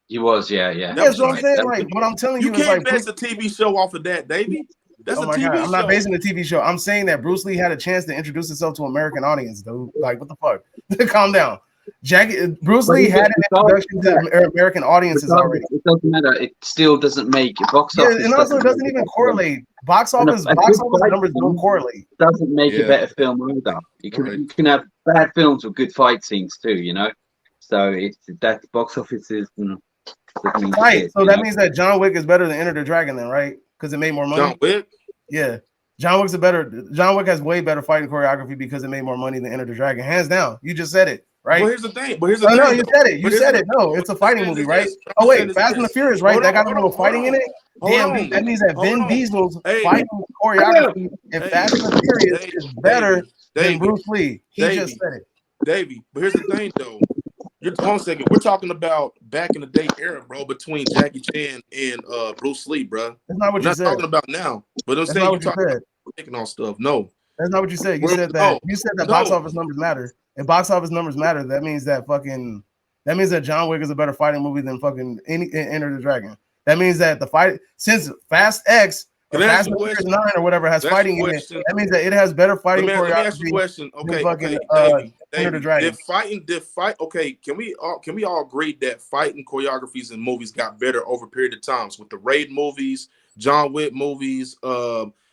He was, yeah.
That's what I'm saying. Like, what I'm telling you is
can't
like
base a TV show off of that, Davey. That's a TV show.
I'm not basing the TV show. I'm saying that Bruce Lee had a chance to introduce himself to American audience, dude. Like, what the fuck? Calm down. Bruce Lee had an introduction to American audiences already.
It doesn't matter. It still doesn't make box office.
Yeah, and also it doesn't even correlate. Box office numbers don't correlate.
Doesn't make a better film either. You can have bad films with good fight scenes too, you know. So that box office is
right. So that means that John Wick is better than Enter the Dragon, then, right? Because it made more money.
John Wick?
Yeah. John Wick has way better fighting choreography because it made more money than Enter the Dragon. Hands down. You just said it, right?
Well, here's the thing. No,
you said it. You said it. No, it's a fighting movie, right? Oh, wait. Fast and the Furious, right? That got a little fighting in it? Damn, that means that Vin Diesel's fighting choreography in Fast and the Furious is better than Bruce Lee. He just said it.
Davey, but here's the thing, though. Hold on a second. We're talking about back in the day era, bro, between Jackie Chan and Bruce Lee, bro.
That's not what you said.
Talking about now. But I'm saying you're talking about making all stuff. No.
That's not what you said. You said that box office numbers matter. If box office numbers matter, that means that John Wick is a better fighting movie than fucking Enter the Dragon. That means that the fight, since Fast X or Fast and Furious 9 or whatever has fighting in it, that means that it has better fighting choreography.
Let me ask you a question. Okay,
Enter the Dragon.
Okay, can we all agree that fighting choreographies in movies got better over a period of times with the Raid movies, John Wick movies,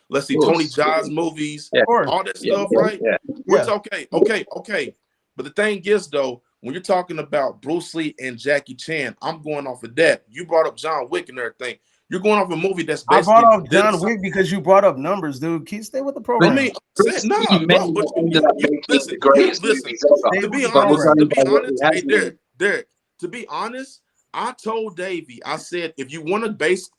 let's see, Tony Jaa's movies, all that stuff, right? Which okay. But the thing is, though, when you're talking about Bruce Lee and Jackie Chan, I'm going off of that. You brought up John Wick and everything. You're going off a movie that's basically.
I brought off John Wick because you brought up numbers, dude. Stay with the program.
Listen. To be honest, hey, Derek. To be honest, I told Davey, I said, if you want to base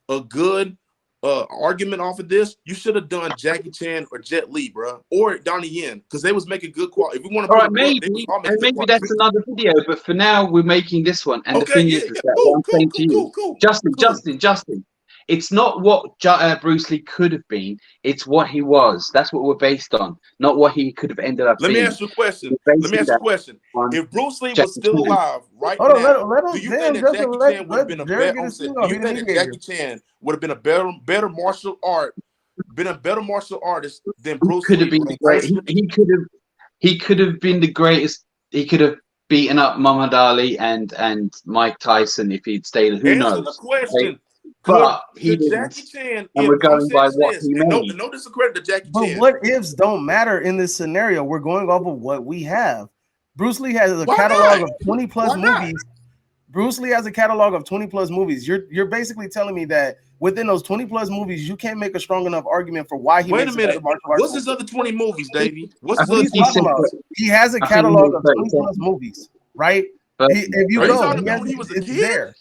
a good argument off of this, you should have done Jackie Chan or Jet Li, bro, or Donnie Yen, because they was making good quality. If we want to,
maybe that's another video. But for now, we're making this one. And the thing is that I'm saying to you, Justin, it's not what Bruce Lee could have been; it's what he was. That's what we're based on, not what he could have ended up being.
Let me ask you a question. If Bruce Lee was still alive right now, do you think that Jackie Chan would have been a better? Do you think that Jackie Chan would have been a better martial artist than Bruce Lee?
Could have been the great. He could have been the greatest. He could have beaten up Muhammad Ali and Mike Tyson if he'd stayed. Who knows?
The question.
But he
Jackie Chan,
and we're going by what he made.
No discredit to Jackie Chan.
But what ifs don't matter in this scenario. We're going off of what we have. Bruce Lee has a catalog of 20 plus movies. Bruce Lee has a catalog of 20 plus movies. You're basically telling me that within those 20 plus movies, you can't make a strong enough argument for why he
Wait a
makes a better
minute.
martial arts
What's his
movie.
other 20 movies, Davey? What's
I
his
What are
other
you
think he
20
talking
said.
about?
movies?
He has a
I think he
catalog
said
of 20
37.
plus movies, right?
But
If you
Are you
go,
talking about when he was a
it's
kid?
there.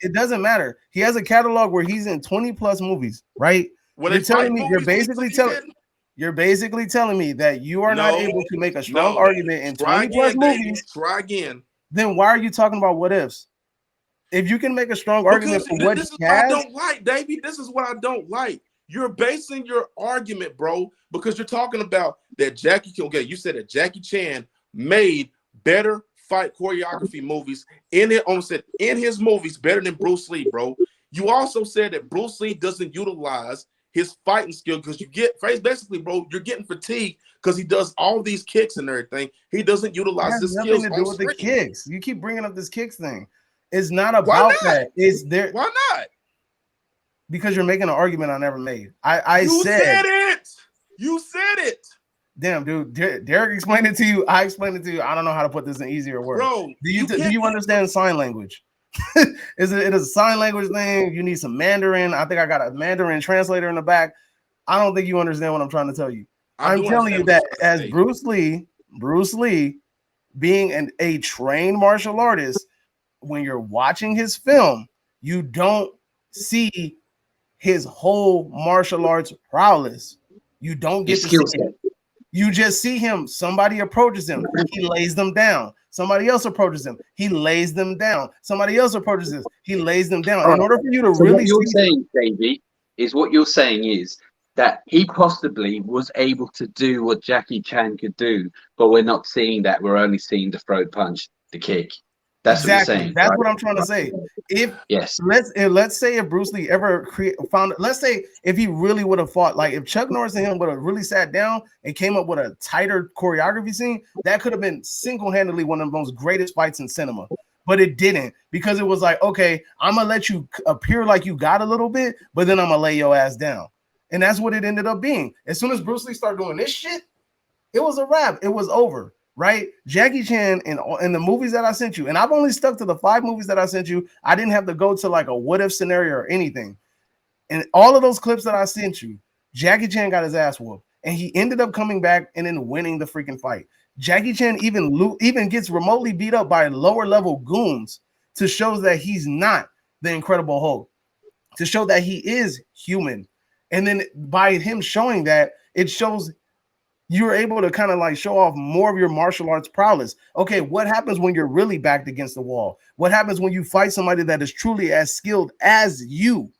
It doesn't matter. He has a catalog where he's in 20 plus movies, right?
Were
You're
they
telling
fight
me
movies when he was a kid?
you're basically telling me that you are not
No,
able to make a strong
no.
argument in
Try
20 plus
again, Davey.
movies.
Try again.
Then why are you talking about what ifs? If you can make a strong argument
Because
for what
this is
he
what I
has,
don't like, Davey. This is what I don't like. You're basing your argument, bro, because you're talking about that Jackie. Okay, you said that Jackie Chan made better fight choreography movies in it. Almost said in his movies better than Bruce Lee, bro. You also said that Bruce Lee doesn't utilize his fighting skill because you get basically, bro. You're getting fatigued because he does all these kicks and everything. He doesn't
it
utilize
has
his
nothing
skills
to do
on
with the
screen.
kicks. You keep bringing up this kicks thing. It's not
Why
about
not?
that. It's there
Why not?
because you're making an argument I never made. I
You
said
it. You said it.
damn, dude. Derek explained it to you. I explained it to you. I don't know how to put this in easier words.
Bro,
Do you understand sign language? It is a sign language thing. You need some Mandarin. I think I got a Mandarin translator in the back. I don't think you understand what I'm trying to tell you. I'm telling you that as Bruce Lee being a trained martial artist, when you're watching his film, you don't see his whole martial arts prowess. You don't get
His
to
skill
see
set.
it. You just see him. Somebody approaches him. He lays them down. Somebody else approaches him. He lays them down. Somebody else approaches him. He lays them down. In order for you to
So
really
what you're
see
saying, Davey, is what you're saying is that he possibly was able to do what Jackie Chan could do, but we're not seeing that. We're only seeing the throat punch, the kick. That's what you're
exactly.
saying,
That's
right?
what I'm trying to say. If
Yes.
let's say if Bruce Lee ever found, let's say if he really would have fought, like if Chuck Norris and him would have really sat down and came up with a tighter choreography scene, that could have been single-handedly one of the most greatest fights in cinema. But it didn't, because it was like, okay, I'm gonna let you appear like you got a little bit, but then I'm gonna lay your ass down. And that's what it ended up being. As soon as Bruce Lee started doing this shit, it was a wrap. It was over. Right? Jackie Chan in the movies that I sent you, and I've only stuck to the 5 movies that I sent you. I didn't have to go to like a what if scenario or anything. And all of those clips that I sent you, Jackie Chan got his ass whooped, and he ended up coming back and then winning the freaking fight. Jackie Chan even gets remotely beat up by lower level goons to show that he's not the Incredible Hulk, to show that he is human. And then by him showing that, it shows you're able to kind of like show off more of your martial arts prowess. Okay, what happens when you're really backed against the wall? What happens when you fight somebody that is truly as skilled as you?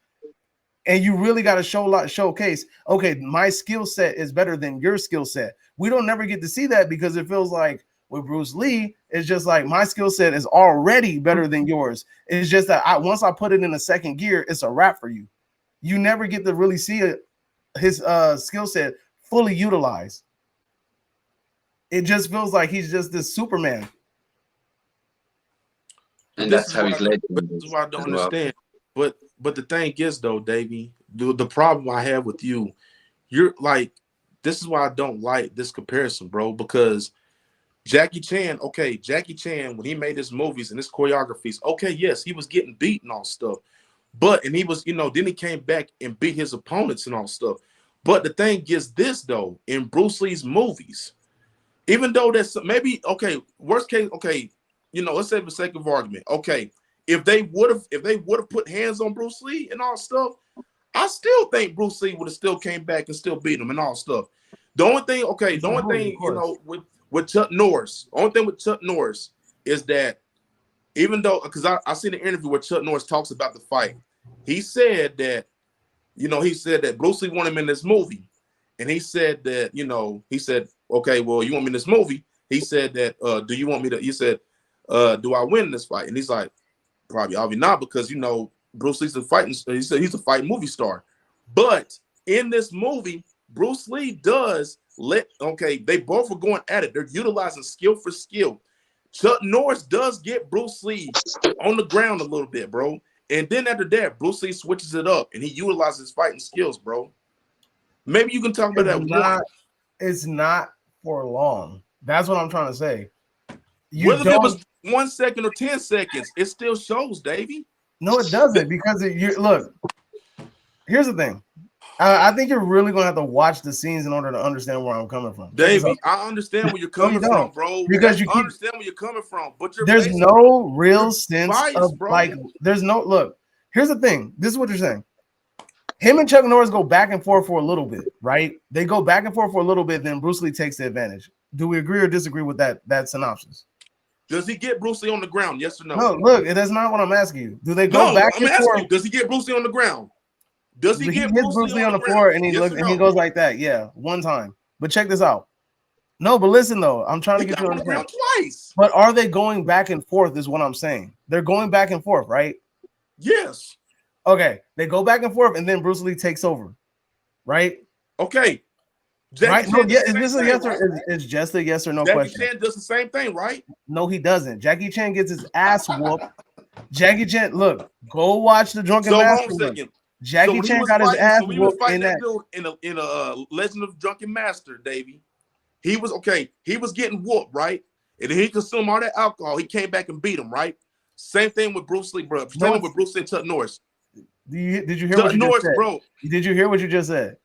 And you really got to showcase, okay, my skill set is better than your skill set. We don't never get to see that because it feels like with Bruce Lee, it's just like my skill set is already better than yours. It's just that once I put it in a second gear, it's a wrap for you. You never get to really see his skill set fully utilized. It just feels like he's just this Superman.
And that's how he's led.
This is what I don't understand. But the thing is, though, Davey, the problem I have with you, you're like, this is why I don't like this comparison, bro, because Jackie Chan, when he made his movies and his choreographies, okay, yes, he was getting beat and all stuff. And he was, then he came back and beat his opponents and all stuff. But the thing is this, though, in Bruce Lee's movies, even though that's maybe, okay, worst case, okay, let's say for the sake of argument, okay, if they would have put hands on Bruce Lee and all stuff, I still think Bruce Lee would have still came back and still beat him and all stuff. The only thing, with Chuck Norris, is that even though, because I seen an interview where Chuck Norris talks about the fight, he said that Bruce Lee wanted him in this movie. And he said that, okay, well, you want me in this movie? He said that, do you want me to, he said, do I win this fight? And he's like, probably not, because, Bruce Lee's he said he's a fighting movie star. But in this movie, Bruce Lee they both are going at it. They're utilizing skill for skill. Chuck Norris does get Bruce Lee on the ground a little bit, bro. And then after that, Bruce Lee switches it up and he utilizes fighting skills, bro. Maybe you can talk about that.
It's not for long. That's what I'm trying to say.
What if 1 second or 10 seconds, it still shows, Davey.
No, it doesn't, because look. Here's the thing. I think you're really gonna have to watch the scenes in order to understand where I'm coming from.
Davey, I understand where you're coming from, bro.
Because
I understand where you're coming from, but
there's no real sense of
bro.
like. There's no look. Here's the thing. This is what you're saying. Him and Chuck Norris go back and forth for a little bit, right? They go back and forth for a little bit, then Bruce Lee takes the advantage. Do we agree or disagree with that synopsis?
Does he get Bruce Lee on the ground? Yes or no?
No, look, that's not what I'm asking you. Do they go back and forth?
You, does he get Bruce Lee on the ground? Does he get
Bruce Lee on the floor and he looks and he goes like that? Yeah, one time. But check this out. No, but listen though, I'm trying to get you on the ground
twice.
But are they going back and forth? Is what I'm saying. They're going back and forth, right?
Yes.
Okay, they go back and forth, and then Bruce Lee takes over, right?
Okay.
Right? No, yeah, is this a yes or it's just a yes or no question?
Jackie Chan does the same thing, right?
No, he doesn't. Jackie Chan gets his ass whooped. Jackie Chan, look, go watch the Drunken Master. Jackie Chan got his ass whooped in that.
In a Legend of Drunken Master, Davey. He was okay. He was getting whooped, right? And then he consumed all that alcohol. He came back and beat him, right? Same thing with Bruce Lee, bro. Same thing with Bruce Lee and Chuck Norris.
Did you hear what you just said? Bro. Did you hear what you just said?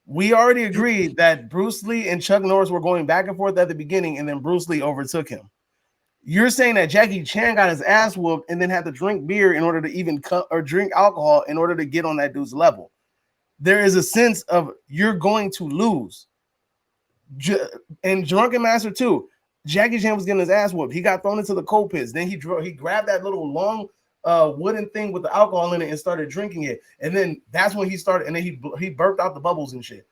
We already agreed that Bruce Lee and Chuck Norris were going back and forth at the beginning, and then Bruce Lee overtook him. You're saying that Jackie Chan got his ass whooped and then had to drink beer in order to even cut or drink alcohol in order to get on that dude's level. There is a sense of you're going to lose. And Drunken Master too. Jackie Chan was getting his ass whooped. He got thrown into the coal pits. Then he grabbed that little long wooden thing with the alcohol in it and started drinking it. And then that's when he started, and then he burped out the bubbles and shit.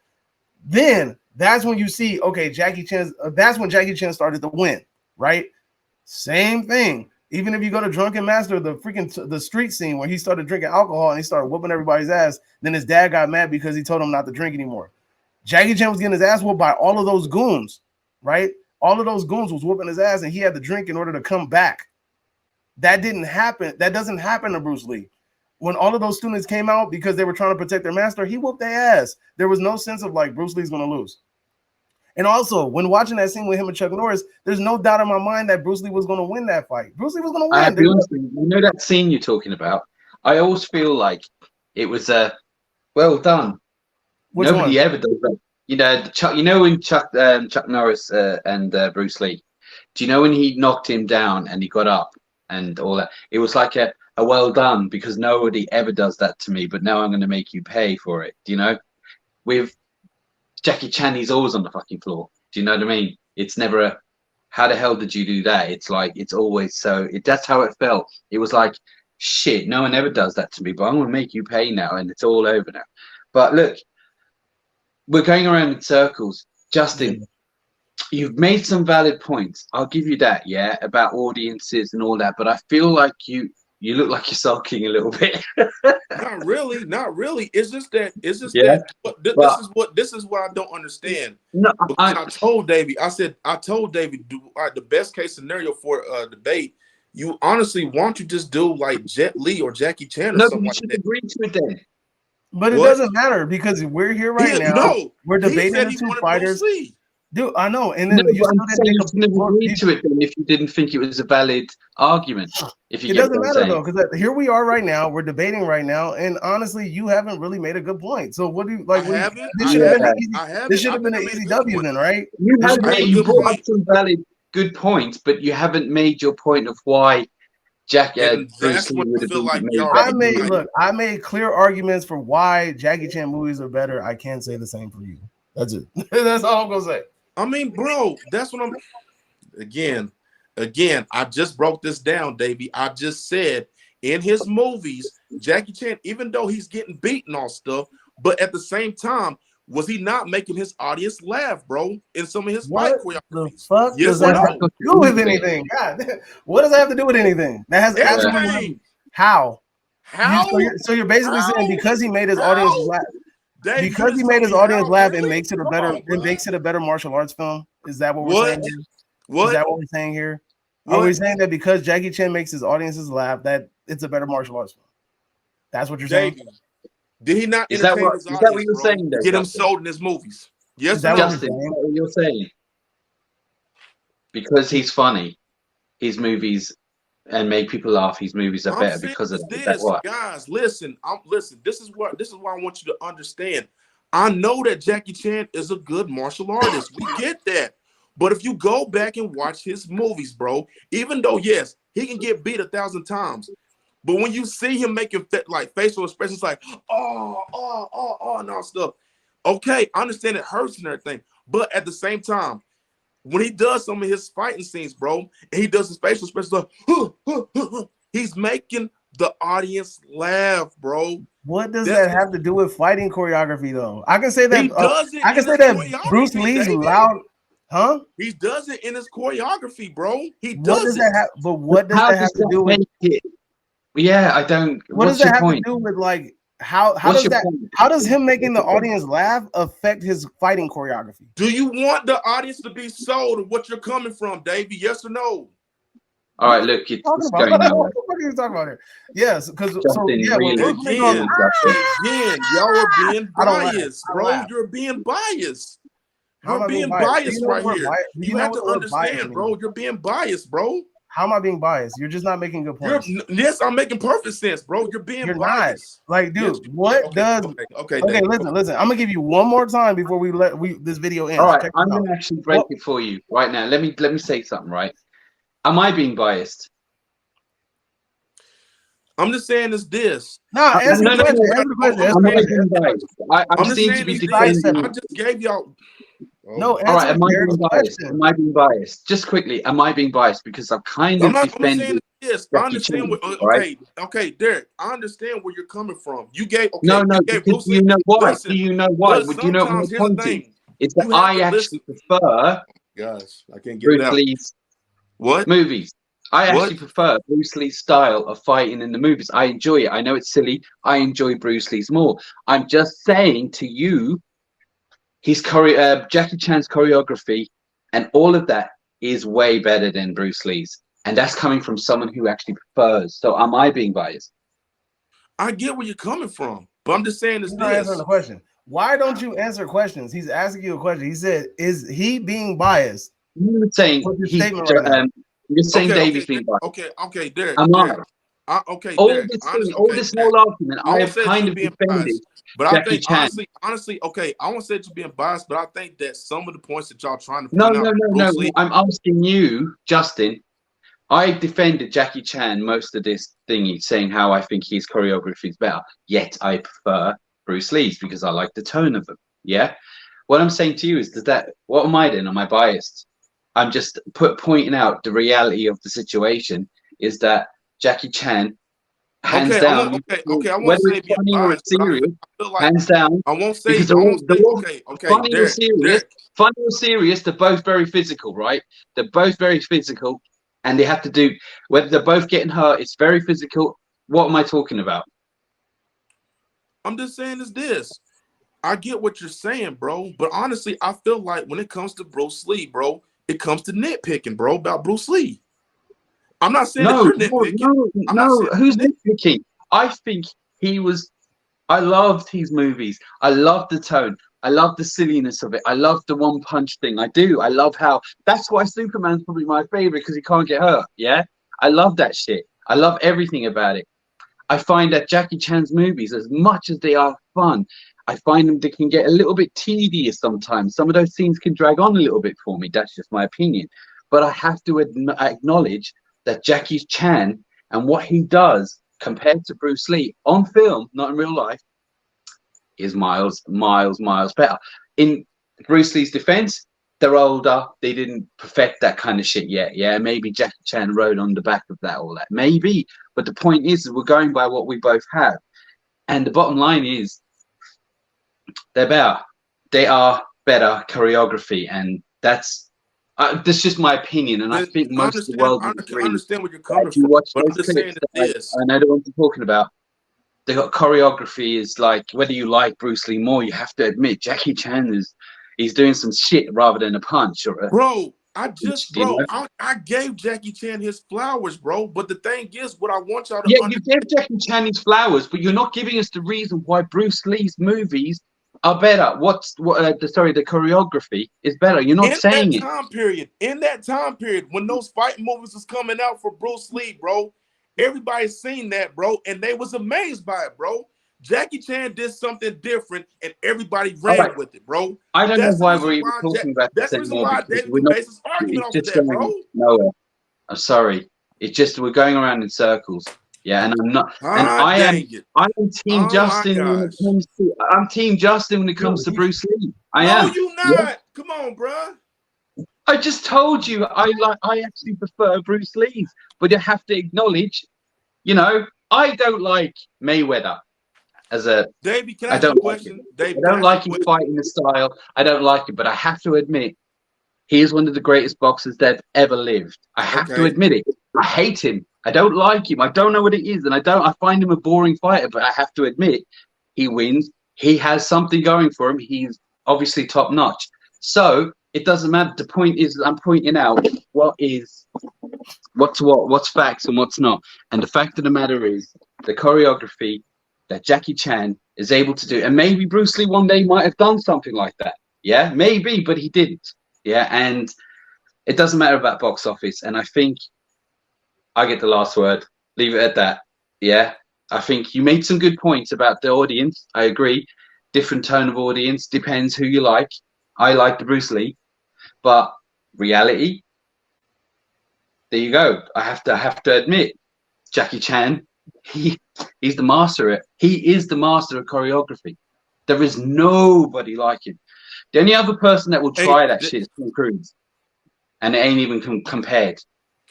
Then that's when you see, okay, Jackie Chan. That's when Jackie Chan started to win, right? Same thing. Even if you go to Drunken Master, the street scene where he started drinking alcohol and he started whooping everybody's ass. Then his dad got mad because he told him not to drink anymore. Jackie Chan was getting his ass whooped by all of those goons, right? All of those goons was whooping his ass, and he had to drink in order to come back. That didn't happen. That doesn't happen to Bruce Lee. When all of those students came out because they were trying to protect their master, he whooped their ass. There was no sense of like Bruce Lee's going to lose. And also, when watching that scene with him and Chuck Norris, there's no doubt in my mind that Bruce Lee was going to win that fight. Bruce Lee was going to win.
I'll be honest with you, you know that scene you're talking about? I always feel like it was well done.
Which
Nobody
one?
ever does that. You know, Chuck. You know when Chuck Norris and Bruce Lee. Do you know when he knocked him down and he got up and all that? It was like a well done, because nobody ever does that to me. But now I'm going to make you pay for it. Do you know? With Jackie Chan, he's always on the fucking floor. Do you know what I mean? It's never a how the hell did you do that? It's like it's always so. That's how it felt. It was like shit. No one ever does that to me. But I'm going to make you pay now, and it's all over now. But look. We're going around in circles. Justin, you've made some valid points. I'll give you that, yeah, about audiences and all that. But I feel like you look like you're sulking a little bit.
Not really. It's just that. This is what I don't understand.
No,
I told Davey. I told Davey, the best case scenario for debate. You honestly want to just do like Jet Li or Jackie Chan or something like that.
Agree to it then.
But it doesn't matter because we're here right now.
No,
we're debating the two fighters. Dude, I know. And then you
still didn't agree to it then if you didn't think it was a valid argument. If you
it doesn't matter though, because here we are right now. We're debating right now, and honestly, you haven't really made a good point. So what do you like? This should have been an easy W then, right?
You brought up some valid good points, but you haven't made your point of why.
That's what I feel like.
I made clear arguments for why Jackie Chan movies are better. I can't say the same for you. That's it. That's all I'm gonna say.
I mean, bro, that's what I'm. Again, I just broke this down, Davey. I just said in his movies, Jackie Chan, even though he's getting beaten on stuff, but at the same time, was he not making his audience laugh, bro? In some of his fight choreographies.
The fuck does that have to do with anything? God, what does that have to do with anything? That has absolutely how? So you're basically saying because he made his audience laugh, because he made his audience laugh, it makes it a better. It makes it a better martial arts film. Is that what we're saying here? Is that what we're saying here? Are we saying that because Jackie Chan makes his audiences laugh, that it's a better martial arts film? That's what you're saying.
Did he not?
Is that what you're saying?
Get him sold in his movies. Yes,
Justin. Is that what you're saying? Because he's funny. his movies and make people laugh, his movies are
I'm
better
saying
because of
is
that. Is that
this,
what?
guys. Listen, listen. This is why I want you to understand. I know that Jackie Chan is a good martial artist. We get that. But if you go back and watch his movies, bro, even though yes, he can get beat 1,000 times, but when you see him making like facial expressions like and all stuff, okay, I understand it hurts and everything. But at the same time, when he does some of his fighting scenes, bro, and he does his facial expressions like, he's making the audience laugh, bro.
What does
That's
that have to do with fighting choreography, though? I can say that.
he does it.
I can
in
say
his
that Bruce
choreography,
Lee's
David.
loud, huh?
He does it in his choreography, bro. He
What
does
does
it.
that have? But what does
How
that have
does
to
that
do with?
make it? Yeah, I don't.
What does
What's
that
your
have
point?
to do with like how
What's
does
your
that?
point?
How does him making the
What's your point?
audience laugh affect his fighting choreography?
Do you want the audience to be sold of what you're coming from, Davey? Yes or no?
All right, look,
Talking
it's
about
going nowhere.
what the fuck are you talking about here? Yes, because so
Justin,
yeah, when
really,
Bruce Lee goes,
really,
Again,
Justin.
y'all are being
I don't laugh.
biased,
I
bro.
laugh.
You're being biased.
How am
You're
I being
being
biased? Do you
biased
know
right
what
here.
bias? Do you
You
know
have
what
to
the word bias
understand,
means?
bro. You're being biased, bro.
How am I being biased? You're just not making good
You're
points.
yes, I'm making perfect sense, bro. You're being
You're not.
biased.
Like,
Yes,
dude, what
okay,
does
okay,
okay,
David.
listen. I'm gonna give you one more time before we let this video ends.
All right,
Check
I'm
this out.
gonna actually break
What
it for you right now. Let me say something, right? Am I being biased?
I'm just saying is this.
no,
I-
answer
No,
the
no,
question.
no.
Answer the question.
I'm
Answer
Am
the
I
saying,
question.
being biased? I
I'm just
seem to
saying
be
is
Be
this.
sidestepping.
I
defending.
just gave y'all. Oh
No,
my.
All right,
answer
am I
Derek's
being biased?
question.
Am I being biased? Just quickly, am I being biased? Because I've kind
I'm
of
not. I'm just saying
defended
this. I
Jackie
understand
Chan,
what.
all right?
Okay, Derek. I understand where you're coming from. You gave.
No,
Okay,
no,
you gave
because
Bruce
do you
Lee.
know why? Do
Listen,
you know why?
but
Do you know what my
sometimes here's the
point is?
thing.
Is that
You have
I
to
actually
listen.
prefer
Gosh, I can't get it
Bruce
out.
Lee's
What?
movies. I
What?
actually prefer Bruce Lee's style of fighting in the movies. I enjoy it. I know it's silly. I enjoy Bruce Lee's more. I'm just saying to you, Jackie Chan's choreography and all of that is way better than Bruce Lee's, and that's coming from someone who actually prefers. So, am I being biased?
I get where you're coming from, but I'm just saying is
He's not answering
this.
the question. Why don't you answer questions? He's asking you a question. He said, "Is he being biased?"
You're saying
What's your statement right now?
you're saying
Okay,
Davy's being biased.
okay, Derek,
Am I?
Derek. Okay,
All
Derek.
this thing,
Honest,
all
okay,
this
Derek.
whole argument,
I
I
won't
have
say that
kind
you're
of
being
defended
biased, but I
Jackie
think
Chan.
honestly, okay, I won't say that you're being biased, but I think that some of the points that y'all trying to
No,
point
no,
out,
no, no.
Bruce Lee.
I'm asking you, Justin. I defended Jackie Chan most of this thingy, saying how I think his choreography is better. Yet I prefer Bruce Lee's because I like the tone of them. Yeah. What I'm saying to you is that what am I then? Am I biased? I'm just pointing out the reality of the situation is that Jackie Chan, hands
Okay, I
down,
won't. Okay, I won't
whether
say
it's
being
funny or
biased,
it's
but
serious,
I feel like
hands down,
I won't say.
because
I won't say. Okay,
funny or
Derek,
serious,
Derek.
funny or serious, they're both very physical, right? They're both very physical, and they have to do whether they're both getting hurt. It's very physical. What am I talking about?
I'm just saying is this. I get what you're saying, bro, but honestly, I feel like when it comes to Bruce Lee, bro, it comes to nitpicking, bro, about Bruce Lee. I'm not saying that
No,
you're
no,
nitpicking.
no,
I'm not
no.
saying
Who's
you're
nitpicking? I think he was. I loved his movies. I loved the tone. I love the silliness of it. I love the one punch thing. I do. I love how. That's why Superman's probably my favorite because he can't get hurt. Yeah, I love that shit. I love everything about it. I find that Jackie Chan's movies, as much as they are fun, I find them they can get a little bit tedious sometimes. Some of those scenes can drag on a little bit for me. That's just my opinion. But I have to acknowledge that Jackie Chan and what he does compared to Bruce Lee on film, not in real life, is miles, miles, miles better. In Bruce Lee's defense, they're older. They didn't perfect that kind of shit yet. Yeah, maybe Jackie Chan rode on the back of that, all that. Maybe. But the point is, we're going by what we both have. And the bottom line is, they're better. They are better choreography. And that's just my opinion. And I think
I
most of the
understand.
world
I
would agree.
understand where you're
If
coming
you
from,
watch
but I'm
those
just saying
clips,
that this.
I know the ones I'm talking about. They got choreography is like whether you like Bruce Lee more, you have to admit Jackie Chan he's doing some shit rather than a punch or a
Bro,
you know.
I gave Jackie Chan his flowers, bro. But the thing is, what I want y'all to
Yeah, you
understand.
gave Jackie Chan his flowers, but you're not giving us the reason why Bruce Lee's movies are better. The choreography is better. You're not saying it.
In that time period, when those fighting movies was coming out for Bruce Lee, bro, everybody seen that, bro, and they was amazed by it, bro. Jackie Chan did something different, and everybody ran with it, bro.
I don't know
That's the
why
reason
we're even
why.
talking about
That's
this
the reason
anymore,
why
because
David
we're
can
not.
base his argument
It's
off of
just
that, bro.
going nowhere. I'm sorry. It's just we're going around in circles. Yeah, and I'm not. And I am.
Dang it.
I am Team
Oh
Justin
my
when it
gosh.
comes to. I'm Team Justin when it comes to Bruce Lee. I
No,
am.
you
Yeah.
not. Come on, bro.
I just told you I actually prefer Bruce Lee's, but you have to acknowledge, I don't like Mayweather as a
Davey, can I
I
ask you
don't
a
like it.
question?
I
Davey, can I
don't
ask you a
like his
question?
fighting style. I don't like it, but I have to admit he is one of the greatest boxers that ever lived. I have to
Okay.
admit it. I hate him. I don't like him. I don't know what it is, and I find him a boring fighter, but I have to admit he wins. He has something going for him. He's obviously top notch. So it doesn't matter. The point is I'm pointing out what's facts and what's not. And the fact of the matter is the choreography that Jackie Chan is able to do. And maybe Bruce Lee one day might have done something like that. Yeah, maybe, but he didn't. Yeah, and it doesn't matter about box office. And I think I get the last word. Leave it at that. Yeah, I think you made some good points about the audience. I agree. Different tone of audience depends who you like. I like the Bruce Lee, but reality. There you go. I have to admit, Jackie Chan, he's the master. He is the master of choreography. There is nobody like him. The only other person that will try that shit is Tom Cruise, and it ain't even compared.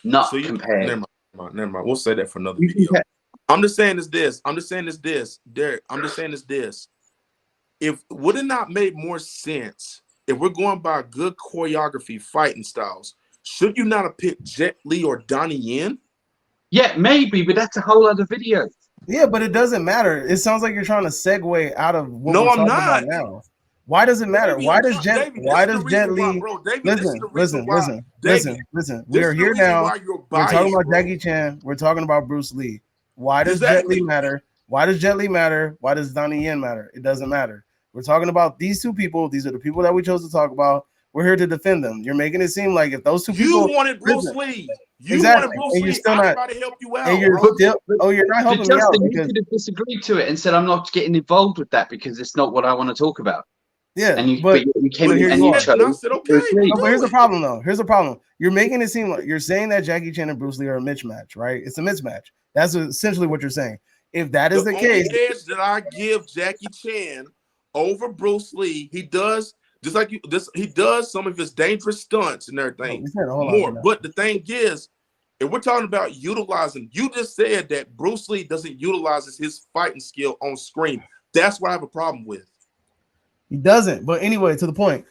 Not compared.
Never mind. We'll say that for another video. I'm just saying is this, Derek. I'm just saying is this. If would it not make more sense if we're going by good choreography, fighting styles? Should you not have picked Jet Li or Donnie Yen?
Yeah, maybe, but that's a whole other video.
Yeah, but it doesn't matter. It sounds like you're trying to segue out of what we're talking about now. Why does it matter? Why does Jet Li? Listen. We are here now. We're talking about Jackie Chan. We're talking about Bruce Lee. Why does Jet Li matter? Why does Jet Li matter? Why does Donnie Yen matter? It doesn't matter. We're talking about these two people. These are the people that we chose to talk about. We're here to defend them. You're making it seem like if those two people
wanted Bruce Lee.
Wanted Bruce Lee.
You're still not trying to help you out.
And you're you're not helping me out.
Justin, you could have disagreed to it and said, "I'm not getting involved with that because it's not what I want to talk about."
Yeah,
and you came in and you chose.
Said, okay,
but here's the problem, though. Here's the problem. You're making it seem like you're saying that Jackie Chan and Bruce Lee are a mismatch, right? It's a mismatch. That's essentially what you're saying. If that is the case,
the edge that I give Jackie Chan over Bruce Lee, he does just like you. He does some of his dangerous stunts and everything more. But the thing is, if we're talking about utilizing, you just said that Bruce Lee doesn't utilize his fighting skill on screen. That's what I have a problem with.
He doesn't. But anyway, to the point.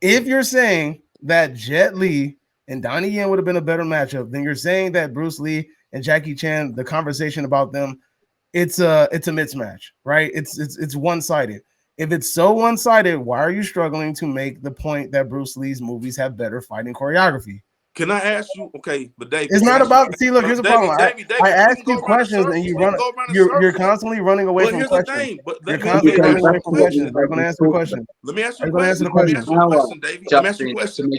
If you're saying that Jet Li and Donnie Yen would have been a better matchup, then you're saying that Bruce Lee and Jackie Chan, the conversation about them, it's a mismatch, right? It's one-sided. If it's so one-sided, why are you struggling to make the point that Bruce Lee's movies have better fighting choreography?
Can I ask you? Okay, but Dave,
it's not about. See, look, here's the problem. I ask you questions and you run. You're constantly running away from questions. You're constantly running away from questions. I'm going to answer the question.
Let me ask you a question. Let me ask you a question, David. Let me ask you a question.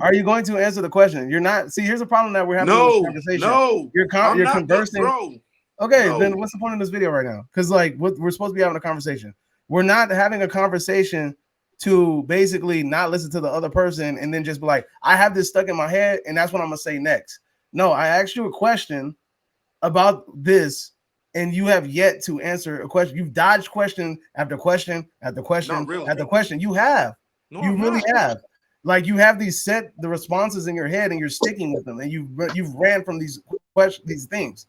Are you going to answer the question? You're not. See, here's the problem that we're having in this conversation.
No,
you're conversing.
Bro.
Okay, then what's the point of this video right now? Because like we're supposed to be having a conversation. We're not having a conversation to basically not listen to the other person and then just be like, I have this stuck in my head and that's what I'm gonna say next. No, I asked you a question about this and you have yet to answer a question. You've dodged question after question after question after question. You have. No, you really have. Like you have the responses in your head and you're sticking with them and you've ran from these things.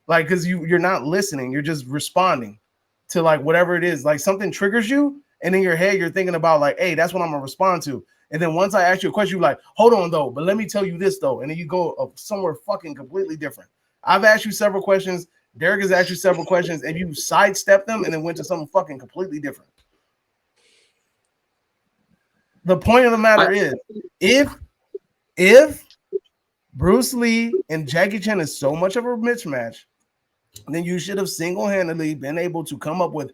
Like because you're not listening, you're just responding to like whatever it is. Like something triggers you. And in your head, you're thinking about like, hey, that's what I'm gonna respond to. And then once I ask you a question, you're like, hold on though, but let me tell you this though. And then you go somewhere fucking completely different. I've asked you several questions. Derek has asked you several questions, and you sidestepped them and then went to something fucking completely different. The point of the matter is, if Bruce Lee and Jackie Chan is so much of a mismatch, then you should have single-handedly been able to come up with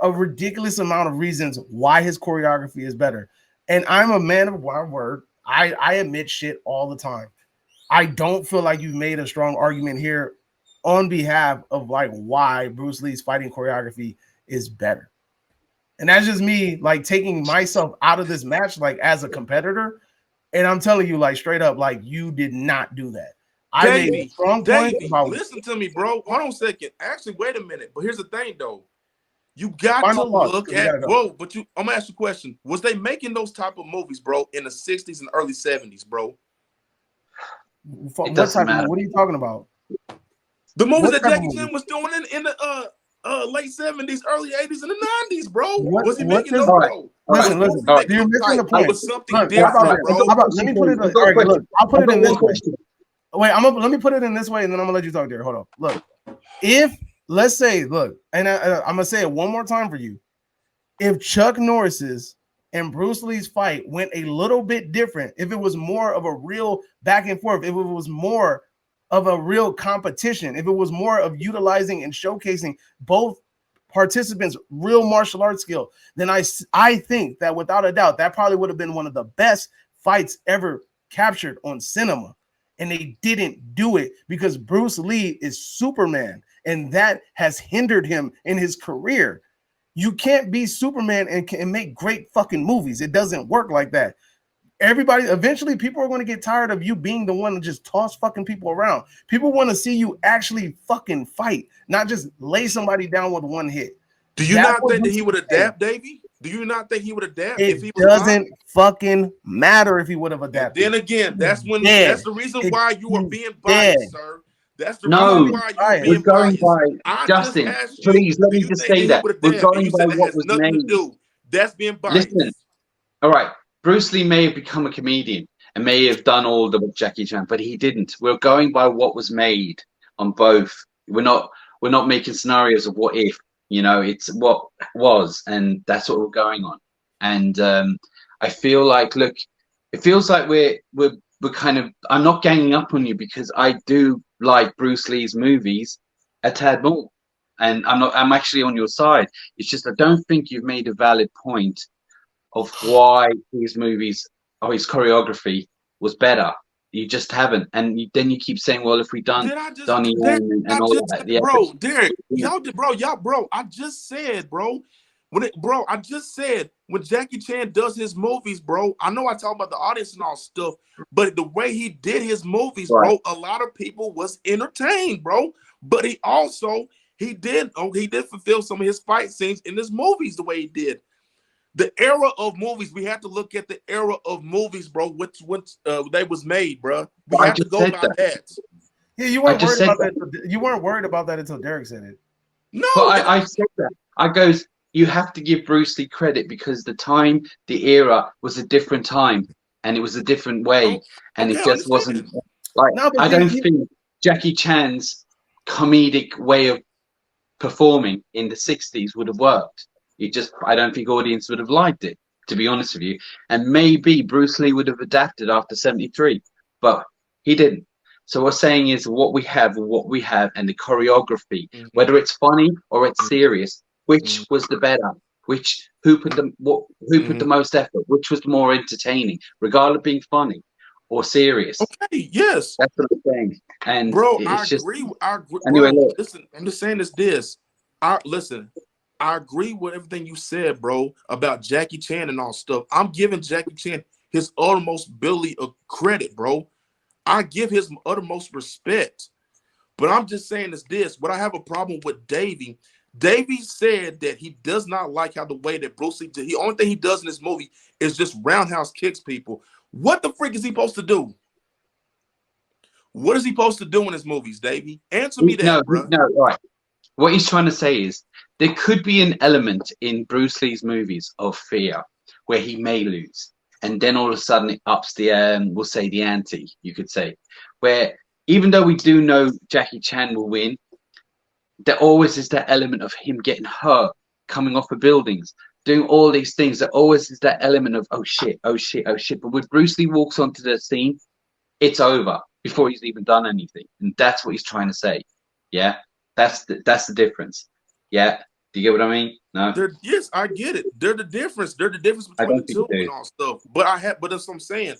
a ridiculous amount of reasons why his choreography is better. And I'm a man of my word. I admit shit all the time. I don't feel like you've made a strong argument here on behalf of like why Bruce Lee's fighting choreography is better. And that's just me like taking myself out of this match, like as a competitor. And I'm telling you, like straight up, like you did not do that. I made a strong point about
listen to me, bro. Hold on a second. Actually, wait a minute. But here's the thing, though. You got to
final thoughts,
look
because we
at,
gotta go.
bro. But I'm gonna ask you a question. Was they making those type of movies, bro, in the 60s and early 70s, bro?
What type of, what are you talking about?
The movies that Jackie
movie?
Chan was doing in the late 70s, early 80s, and the 90s, bro.
What-
was he
what
making
does-
those,
All right.
bro?
Listen, listen. You're missing the point.
It was something
Look,
different,
how about
bro.
this? How about, let me put it. All right, look, I'll put it in this way. Wait, let me put it in this way, and then I'm gonna let you talk there. Hold on. Look, if let's say, look, and I'm gonna say it one more time for you. If Chuck Norris's and Bruce Lee's fight went a little bit different, if it was more of a real back and forth, if it was more of a real competition, if it was more of utilizing and showcasing both participants' real martial arts skill, then I think that without a doubt, that probably would have been one of the best fights ever captured on cinema. And they didn't do it because Bruce Lee is Superman, and that has hindered him in his career. You can't be Superman and make great fucking movies. It doesn't work like that. Everybody, eventually, people are going to get tired of you being the one to just toss fucking people around. People want to see you actually fucking fight, not just lay somebody down with one hit.
Do you not think that he would adapt, Davey? Do you not think he would adapt if he was
doesn't fucking matter if he would have adapted.
And then again, that's the reason why you are being biased, sir. That's the reason why you're being
going
biased.
by Justin. Please let me just say that we're going by what was made.
That's being biased.
Listen, all right. Bruce Lee may have become a comedian and may have done all the Jackie Chan, but he didn't. We're going by what was made on both. We're not making scenarios of what if. You know, it's what was, and that's what we're going on. And I feel like, look, it feels like we're kind of. I'm not ganging up on you because I do like Bruce Lee's movies a tad more, and I'm actually on your side. It's just I don't think you've made a valid point of why his movies or his choreography was better. You just haven't, and then you keep saying, "Well, if we done Donnie and all that, yeah."
Bro, Derek, I just said, bro, I just said when Jackie Chan does his movies, bro. I know I talk about the audience and all stuff, but the way he did his movies, bro, a lot of people was entertained, bro. But he did fulfill some of his fight scenes in his movies the way he did. The era of movies, we have to look at the era of movies, bro. Which they was made, bro. We have to go by that.
Yeah, you weren't worried about that. You weren't worried about that until Derek said it.
No,
but I said that. I goes, you have to give Bruce Lee credit because the time, the era was a different time, and it was a different way, and it just wasn't like. No, I don't think Jackie Chan's comedic way of performing in the 60s would have worked. I don't think audience would have liked it, to be honest with you. And maybe Bruce Lee would have adapted after 73, but he didn't. So what we're saying is what we have, and the choreography, whether it's funny or it's serious, which was the better? Who put the most effort? Which was the more entertaining, regardless of being funny or serious?
Okay, yes,
that's what I'm saying. And
bro,
I
agree.
Anyway,
bro, listen, I'm just saying this. I agree with everything you said, bro, about Jackie Chan and all stuff. I'm giving Jackie Chan his uttermost billy of credit, bro. I give his uttermost respect. But I'm just saying this. What I have a problem with Davey said that he does not like how the way that Bruce Lee did. The only thing he does in this movie is just roundhouse kicks people. What the freak is he supposed to do? What is he supposed to do in his movies, Davey? Answer me that, bro.
No, right. What he's trying to say is there could be an element in Bruce Lee's movies of fear where he may lose. And then all of a sudden it ups the, we'll say the ante, you could say. Where even though we do know Jackie Chan will win, there always is that element of him getting hurt, coming off of buildings, doing all these things. There always is that element of, oh shit. But when Bruce Lee walks onto the scene, it's over before he's even done anything. And that's what he's trying to say. Yeah. That's the difference. Yeah. Do you get what I mean? No,
Yes, I get it. They're the difference. They're the difference
I
between
don't
the
think
two
you
and
do.
all stuff. But that's what I'm saying.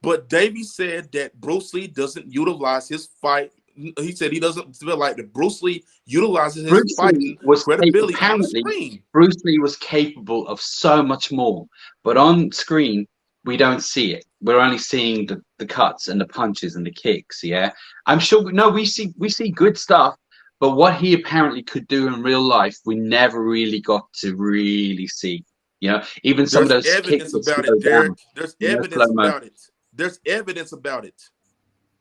But Davey said that Bruce Lee doesn't utilize his fight. He said he doesn't feel like that Bruce Lee utilizes his
Bruce Lee
fighting
was
credibility on the
apparently
screen.
Bruce Lee was capable of so much more, but on screen we don't see it. We're only seeing the cuts and the punches and the kicks. Yeah, I'm sure. We see good stuff, but what he apparently could do in real life, we never really got to really see. You know, even some of
There's
those kicks
evidence
that
about
slow
it, Derek.
down,
There's
you know, slow
evidence
mo.
about it. There's evidence about it.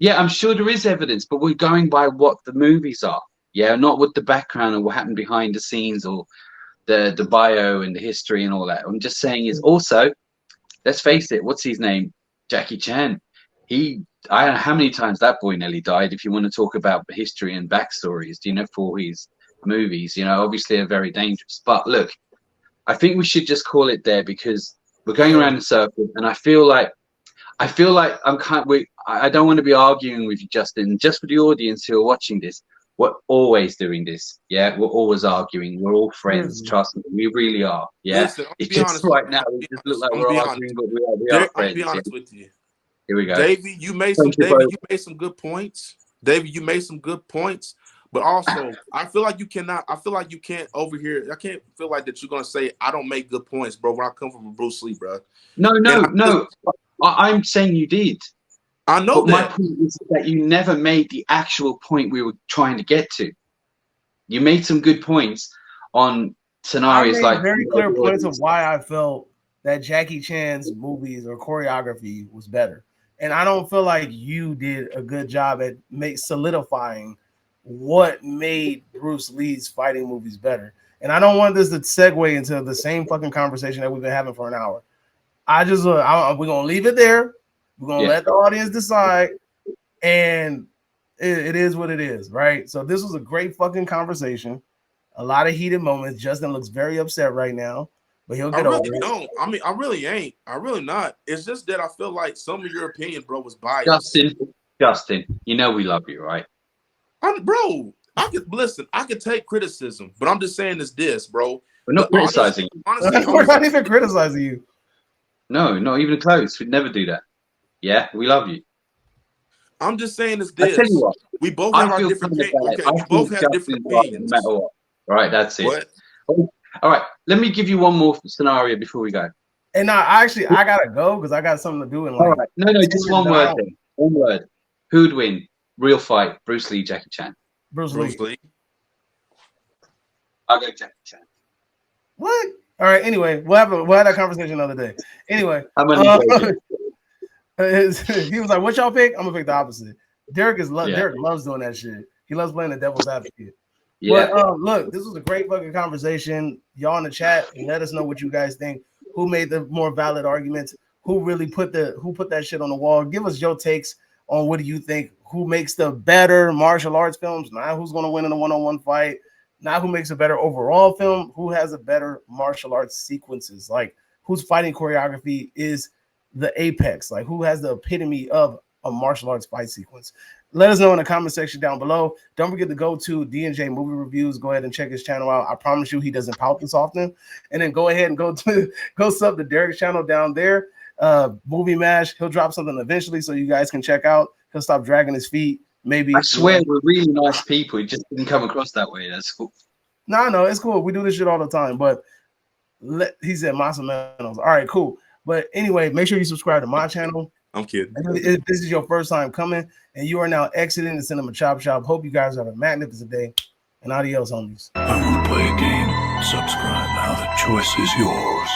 Yeah, I'm sure there is evidence, but we're going by what the movies are. Yeah, not what the background and what happened behind the scenes or the bio and the history and all that. I'm just saying is also, let's face it, what's his name? Jackie Chan. I don't know how many times that boy nearly died. If you want to talk about history and backstories, you know, for his movies, you know, obviously are very dangerous. But look, I think we should just call it there because we're going around in circles, and I feel like I don't want to be arguing with you, Justin. Just for the audience who are watching this, we're always doing this. Yeah, we're always arguing. We're all friends. Trust me, we really are. Yeah,
Listen, I'm
it's
gonna be
just
honest with
right
you.
now we just look like
I'm gonna
we're
be
arguing,
honest.
but we are
Derek, I'm gonna
friends.
be
Yeah.
honest with you.
Here we go.
Davey, you made
Thank you,
Davey,
both.
you made some good points. Davey, you made some good points. But also, I feel like you can't over here. I can't feel like that you're gonna say I don't make good points, bro. When I come from Bruce Lee, bro.
No,
And
no. I'm saying you did.
I know
But my
that.
point is that you never made the actual point we were trying to get to. You made some good points on scenarios
I made
like
very clear points of why I felt that Jackie Chan's movies or choreography was better. And I don't feel like you did a good job at solidifying what made Bruce Lee's fighting movies better. And I don't want this to segue into the same fucking conversation that we've been having for an hour. We're gonna leave it there. We're gonna let the audience decide, and it is what it is, right? So this was a great fucking conversation. A lot of heated moments. Justin looks very upset right now, but he'll get over it.
Don't. I mean, I really ain't. I really not. It's just that I feel like some of your opinion, bro, was biased.
Justin, you know we love you, right?
Bro, I could take criticism, but I'm just saying this, bro.
We're not criticizing you.
Honestly,
we're not even criticizing you.
No, not even close. We'd never do that. Yeah, we love you.
I'm just saying this.
I tell you what,
we both have our different opinions. Okay, we both have different opinions.
No matter what. All right, that's it.
What?
All right, let me give you one more scenario before we go.
And now, actually, I gotta go because I got something to do.
All right, no, just one word then. One word. Who'd win? Real fight: Bruce Lee, Jackie Chan.
Bruce Lee.
I'll go Jackie Chan.
What? All right. Anyway, we'll have that conversation another day. Anyway, he was like, "What y'all pick?" I'm gonna pick the opposite. Derek loves doing that shit. He loves playing the devil's advocate. Yeah. But look, this was a great fucking conversation. Y'all in the chat, let us know what you guys think. Who made the more valid arguments? Who really put that shit on the wall? Give us your takes on what do you think? Who makes the better martial arts films? Not who's gonna win in a one-on-one fight. Not who makes a better overall film. Who has a better martial arts sequences? Like whose fighting choreography is the apex? Like who has the epitome of a martial arts fight sequence? Let us know in the comment section down below. Don't forget to go to D&J Movie Reviews. Go ahead and check his channel out. I promise you he doesn't pout this often. And then go ahead and go sub to Derek's channel down there. Movie Mash. He'll drop something eventually so you guys can check out. He'll stop dragging his feet. Maybe.
I swear we're really nice people. It just didn't come across that way. That's cool.
No, it's cool. We do this shit all the time. But he said Masamenos. All right, cool. But anyway, make sure you subscribe to my channel.
I'm kidding.
If this is your first time coming and you are now exiting the Cinema Chop Shop, hope you guys have a magnificent day. And adios, homies.
I want to play a game. Subscribe now. The choice is yours.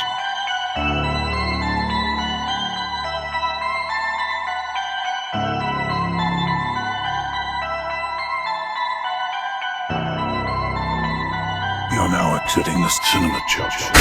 You're now exiting the Cinema Chop Shop.